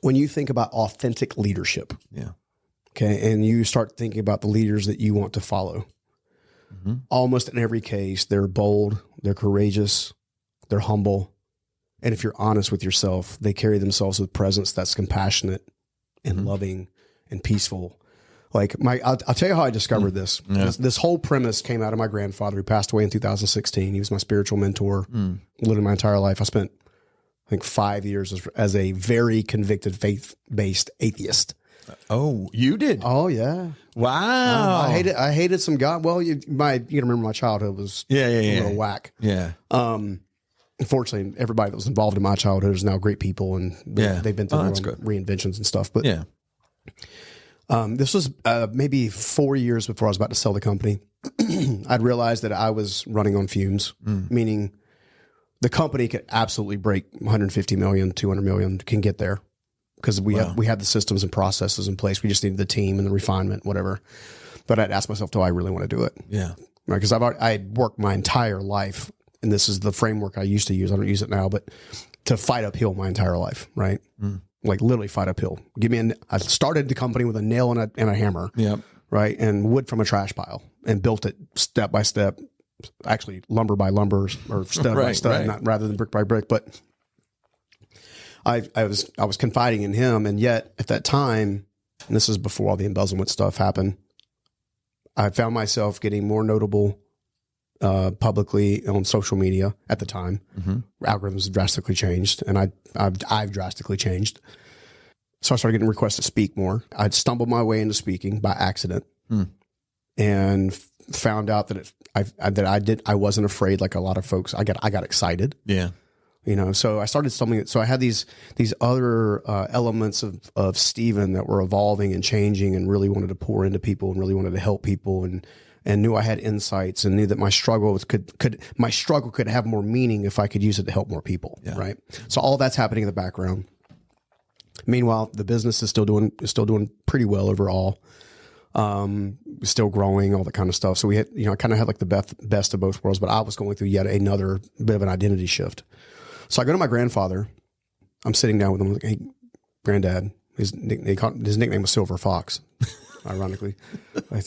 C: when you think about authentic leadership, okay, and you start thinking about the leaders that you want to follow, almost in every case, they're bold, they're courageous, they're humble, and if you're honest with yourself, they carry themselves with presence that's compassionate and loving and peaceful. Like I'll tell you how I discovered this.
A: Yeah.
C: This whole premise came out of my grandfather, who passed away in 2016. He was my spiritual mentor, lived my entire life. I spent, I think, 5 years as a very convicted faith-based atheist.
A: Oh, you did?
C: Oh yeah.
A: Wow.
C: I hated some God. Well, you can remember my childhood was a little whack.
A: Yeah.
C: Unfortunately, everybody that was involved in my childhood is now great people, and they've been through their own reinventions and stuff. But this was maybe 4 years before I was about to sell the company. I'd realized that I was running on fumes, meaning the company could absolutely break 150 million, 200 million, can get there. Because we had the systems and processes in place. We just needed the team and the refinement, whatever. But I'd ask myself, do I really want to do it? Yeah. Right. Because I worked my entire life, and this is the framework I used to use. I don't use it now, but to fight uphill my entire life, right? Like literally fight uphill. I started the company with a nail and a hammer, right? And wood from a trash pile, and built it step by step, actually lumber by lumber or stud by stud, not rather than brick by brick, but I was confiding in him, and yet at that time, and this is before all the embezzlement stuff happened, I found myself getting more notable publicly on social media at the time. Algorithms drastically changed, and I've drastically changed. So I started getting requests to speak more. I'd stumbled my way into speaking by accident, and found out that I wasn't afraid like a lot of folks. I got excited. Yeah. So I started stumbling. So I had these other elements of Stephen that were evolving and changing, and really wanted to pour into people, and really wanted to help people, and knew I had insights, and knew that my struggle could have more meaning if I could use it to help more people. Yeah. Right. So all that's happening in the background. Meanwhile, the business is still doing pretty well overall. Still growing, all that kind of stuff. So we had, I kind of had like the best of both worlds, but I was going through yet another bit of an identity shift. So I go to my grandfather. I'm sitting down with him. I'm like, hey, granddad. His nickname was Silver Fox, ironically.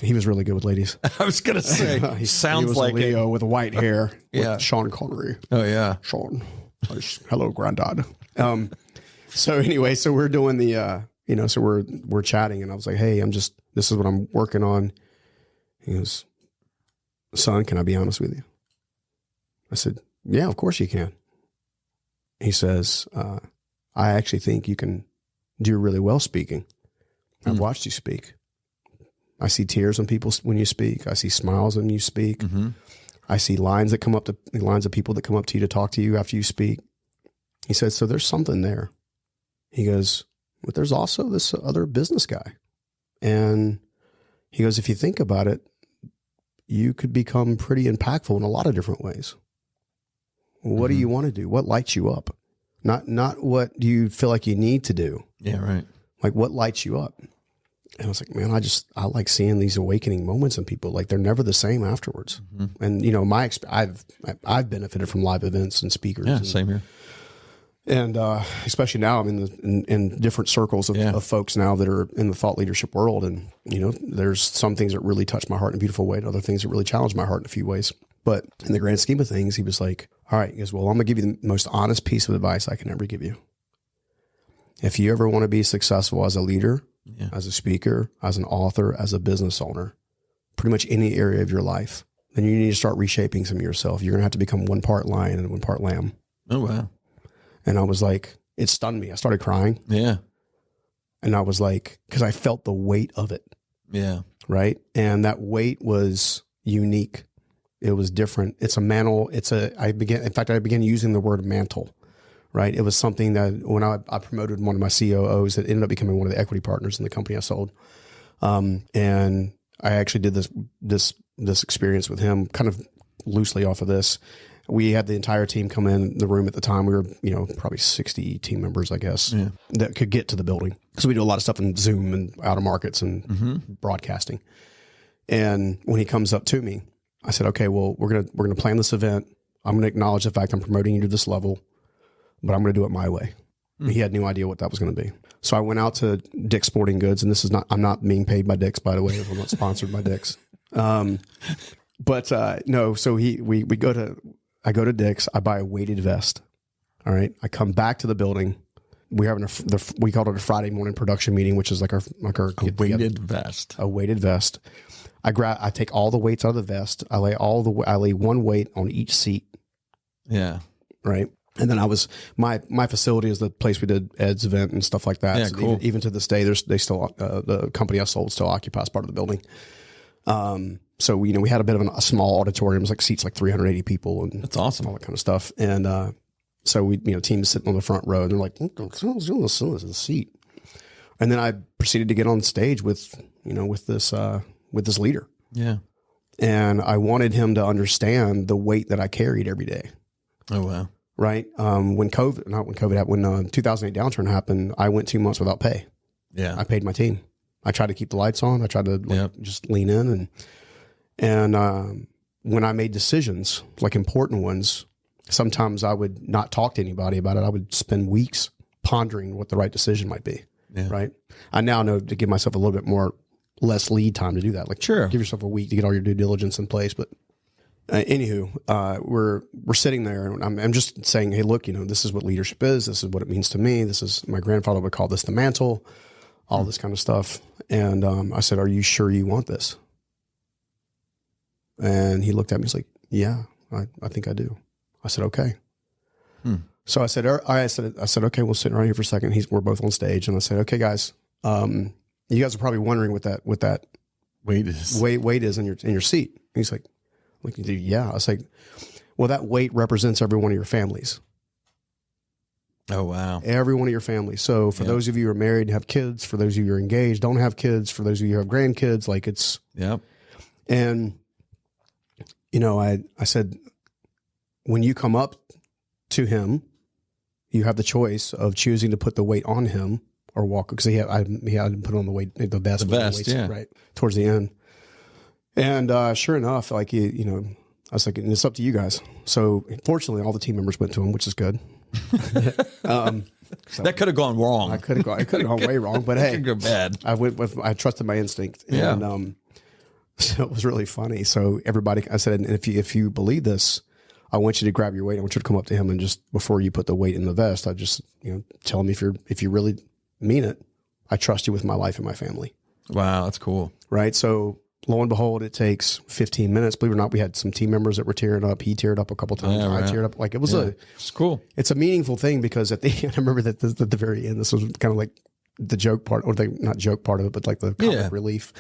C: He was really good with ladies.
A: I was going to say, he
C: was like a Leo with white hair. With Sean Connery.
A: Oh, yeah.
C: Sean. Hello, granddad. So anyway, so we're doing the, so we're chatting, and I was like, hey, this is what I'm working on. He goes, son, can I be honest with you? I said, yeah, of course you can. He says, I actually think you can do really well speaking. I've watched you speak. I see tears on people when you speak. I see smiles when you speak. I see lines of people that come up to you to talk to you after you speak. He said, so there's something there. He goes, but there's also this other business guy. And he goes, if you think about it, you could become pretty impactful in a lot of different ways. What do you want to do? What lights you up? Not what do you feel like you need to do? Yeah, right. Like what lights you up? And I was like, man, I like seeing these awakening moments in people. Like they're never the same afterwards. And I've benefited from live events and speakers. Yeah, same here. And especially now, I'm in different circles of folks now that are in the thought leadership world. And, there's some things that really touch my heart in a beautiful way, and other things that really challenge my heart in a few ways. But in the grand scheme of things, he was like, all right, he goes, well, I'm going to give you the most honest piece of advice I can ever give you. If you ever want to be successful as a leader, as a speaker, as an author, as a business owner, pretty much any area of your life, then you need to start reshaping some of yourself. You're going to have to become one part lion and one part lamb. Oh, wow. And I was like, it stunned me. I started crying. Yeah. And I was like, because I felt the weight of it. Yeah. Right. And that weight was unique. It was different. It's a mantle. I began using the word mantle, right? It was something that when I promoted one of my COOs that ended up becoming one of the equity partners in the company I sold. And I actually did this experience with him kind of loosely off of this. We had the entire team come in the room at the time. We were, probably 60 team members, I guess, that could get to the building. So we do a lot of stuff in Zoom and out of markets and broadcasting. And when he comes up to me, I said, okay, well, we're going to plan this event. I'm going to acknowledge the fact I'm promoting you to this level, but I'm going to do it my way. He had no idea what that was going to be. So I went out to Dick's Sporting Goods, and I'm not being paid by Dick's, by the way. I'm not sponsored by Dick's. No, so I go to Dick's, I buy a weighted vest. All right. I come back to the building. We're having we called it a Friday morning production meeting, which is like our
A: weighted vest.
C: A weighted vest. I take all the weights out of the vest. I lay one weight on each seat.
A: Yeah.
C: Right. And then my facility is the place we did Ed's event and stuff like that.
A: Yeah,
C: so
A: cool.
C: Even to this day, the company I sold still occupies part of the building. So we had a bit of a small auditorium. It was seats 380 people, and
A: that's awesome.
C: All that kind of stuff. And so we teams sitting on the front row, and they're like, "What is the seat?" And then I proceeded to get on stage with this leader.
A: Yeah.
C: And I wanted him to understand the weight that I carried every day.
A: Oh wow.
C: Right. When 2008 downturn happened, I went 2 months without pay.
A: Yeah.
C: I paid my team. I tried to keep the lights on. I tried to just lean in and when I made decisions, important ones, sometimes I would not talk to anybody about it. I would spend weeks pondering what the right decision might be. Yeah. Right. I now know to give myself a little bit less lead time to do that.
A: Sure.
C: Give yourself a week to get all your due diligence in place. But anywho, we're sitting there, and I'm just saying, hey, look, this is what leadership is. This is what it means to me. This is, my grandfather would call this the mantle, all this kind of stuff. And I said, are you sure you want this? And he looked at me. He's like, yeah, I think I do. I said, okay. So I said, okay, we'll sit right here for a second. We're both on stage. And I said, okay, guys, you guys are probably wondering what that weight is in your seat. And he's like, yeah. I was like, well, that weight represents every one of your families.
A: Oh, wow.
C: Every one of your families. So for those of you who are married and have kids, for those of you who are engaged, don't have kids, for those of you who have grandkids, it's, and I said, when you come up to him, you have the choice of choosing to put the weight on him or walk, because he had put on the vest, right towards the end. And sure enough, I was like, it's up to you guys. So fortunately, all the team members went to him, which is good.
A: So that could have gone wrong.
C: It could have gone way wrong, but hey,
A: could go bad.
C: I trusted my instinct.
A: Yeah.
C: And so it was really funny. So I said, and if you believe this, I want you to grab your weight. I want you to come up to him and just, before you put the weight in the vest, I just, tell him if you really mean it, I trust you with my life and my family.
A: Wow. That's cool.
C: Right. So lo and behold, it takes 15 minutes. Believe it or not, we had some team members that were tearing up. He teared up a couple times. I teared up.
A: It's cool.
C: It's a meaningful thing, because at the end, I remember that at the very end, this was kind of like the joke part, or not joke part of it, but the comic relief.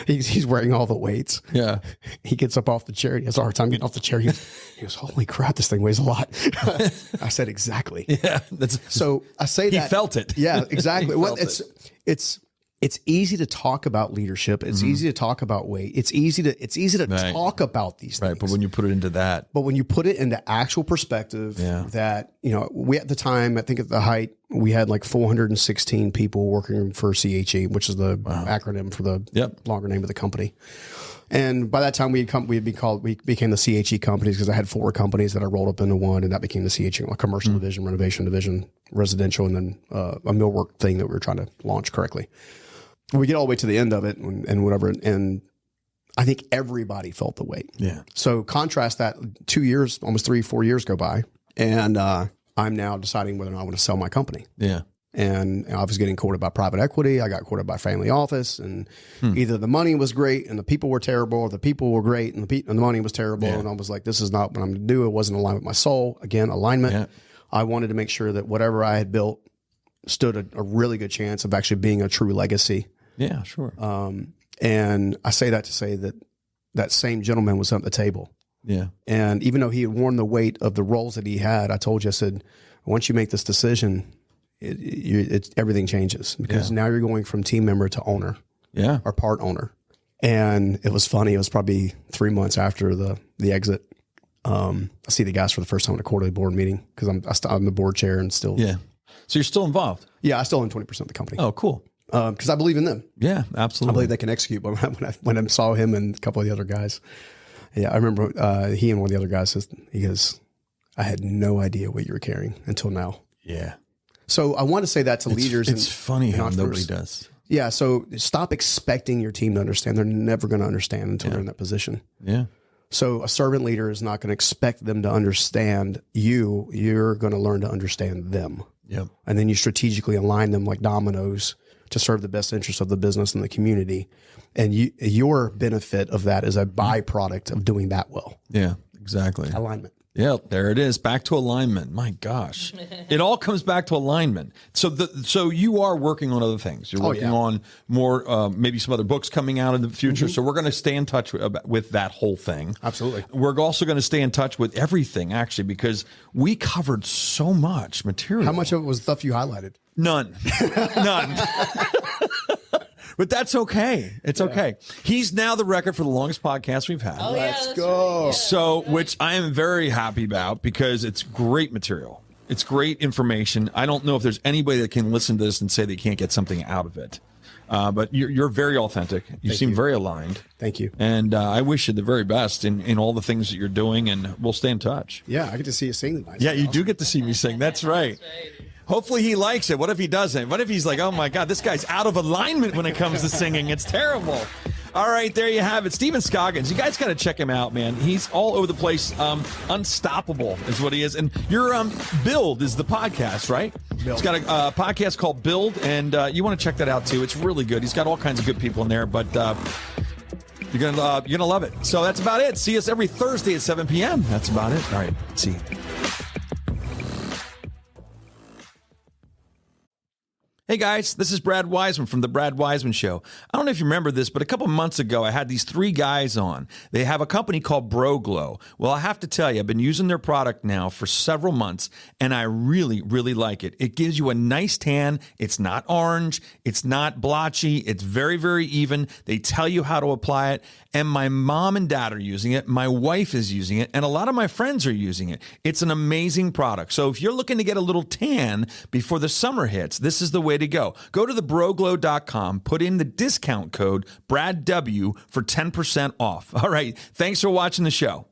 C: He's wearing all the weights.
A: Yeah.
C: He gets up off the chair. He has a hard time getting off the chair. He goes, holy crap, this thing weighs a lot. I said, exactly.
A: Yeah.
C: So I say that.
A: He felt it.
C: Yeah, exactly. It's easy to talk about leadership. It's easy to talk about weight. It's easy to talk about these things.
A: Right. But when you put it into that.
C: But when you put it into actual perspective, that, we at the time, I think at the height, we had 416 people working for CHE, which is the acronym for the longer name of the company. And by that time, we became the CHE companies, because I had 4 companies that I rolled up into one, and that became the CHE, a commercial division, renovation division, residential, and then a millwork thing that we were trying to launch correctly. We get all the way to the end of it and whatever. And I think everybody felt the weight.
A: Yeah.
C: So contrast that, 2 years, almost 3-4 years go by, and I'm now deciding whether or not I want to sell my company.
A: Yeah.
C: And I was getting courted by private equity. I got courted by family office, and either the money was great and the people were terrible, or the people were great and the money was terrible. Yeah. And I was like, this is not what I'm going to do. It wasn't aligned with my soul. Again, alignment. Yeah. I wanted to make sure that whatever I had built stood a really good chance of actually being a true legacy.
A: Yeah, sure.
C: And I say that to say that same gentleman was at the table.
A: Yeah.
C: And even though he had worn the weight of the roles that he had, I told you, I said, once you make this decision, everything changes because now you're going from team member to owner.
A: Yeah.
C: Or part owner. And it was funny. It was probably 3 months after the exit. I see the guys for the first time at a quarterly board meeting because I'm the board chair and still.
A: Yeah. So you're still involved?
C: Yeah, I still own 20% of the company.
A: Oh, cool.
C: Because I believe in them.
A: Yeah,
C: I
A: absolutely.
C: believe they can execute. But when I saw him and a couple of the other guys, yeah, I remember he and one of the other guys says, he goes, I had no idea what you were carrying until now.
A: Yeah.
C: So I want to say that to leaders.
A: It's funny how nobody
C: entrepreneurs.
A: does.
C: Yeah. So stop expecting your team to understand. They're never going to understand until they're in that position.
A: Yeah.
C: So a servant leader is not going to expect them to understand you. You're going to learn to understand them.
A: Yep.
C: And then you strategically align them like dominoes to serve the best interest of the business and the community. And your benefit of that is a byproduct of doing that well.
A: Yeah, exactly.
C: Alignment.
A: Yeah, there it is. Back to alignment. My gosh. It all comes back to alignment. So you are working on other things. You're working on more, maybe some other books coming out in the future. So we're going to stay in touch with that whole thing.
C: Absolutely.
A: We're also going to stay in touch with everything, actually, because we covered so much material.
C: How much of it was stuff you highlighted?
A: None. None. But that's okay. It's okay. He's now the record for the longest podcast we've had.
C: Let's go.
A: So, which I am very happy about because it's great material. It's great information. I don't know if there's anybody that can listen to this and say they can't get something out of it. But you're very authentic. You seem very aligned.
C: Thank you.
A: And I wish you the very best in all the things that you're doing, and we'll stay in touch.
C: Yeah, I get to see you sing.
A: Yeah, you do get to see me sing. That's right. Hopefully he likes it. What if he doesn't? What if he's like, oh my God, this guy's out of alignment when it comes to singing. It's terrible. All right, there you have it. Stephen Scoggins. You guys got to check him out, man. He's all over the place. Unstoppable is what he is. And your Build is the podcast, right? He's got a podcast called Build, and you want to check that out too. It's really good. He's got all kinds of good people in there, but you're gonna love it. So that's about it. See us every Thursday at 7 p.m. That's about it. All right, see you. Hey guys, this is Brad Weisman from The Brad Weisman Show. I don't know if you remember this, but a couple months ago, I had these 3 guys on. They have a company called Bro Glow. Well, I have to tell you, I've been using their product now for several months, and I really, really like it. It gives you a nice tan. It's not orange. It's not blotchy. It's very, very even. They tell you how to apply it, and my mom and dad are using it. My wife is using it, and a lot of my friends are using it. It's an amazing product. So if you're looking to get a little tan before the summer hits, this is the way to go. Go to thebroglow.com, put in the discount code BRADW for 10% off. All right. Thanks for watching the show.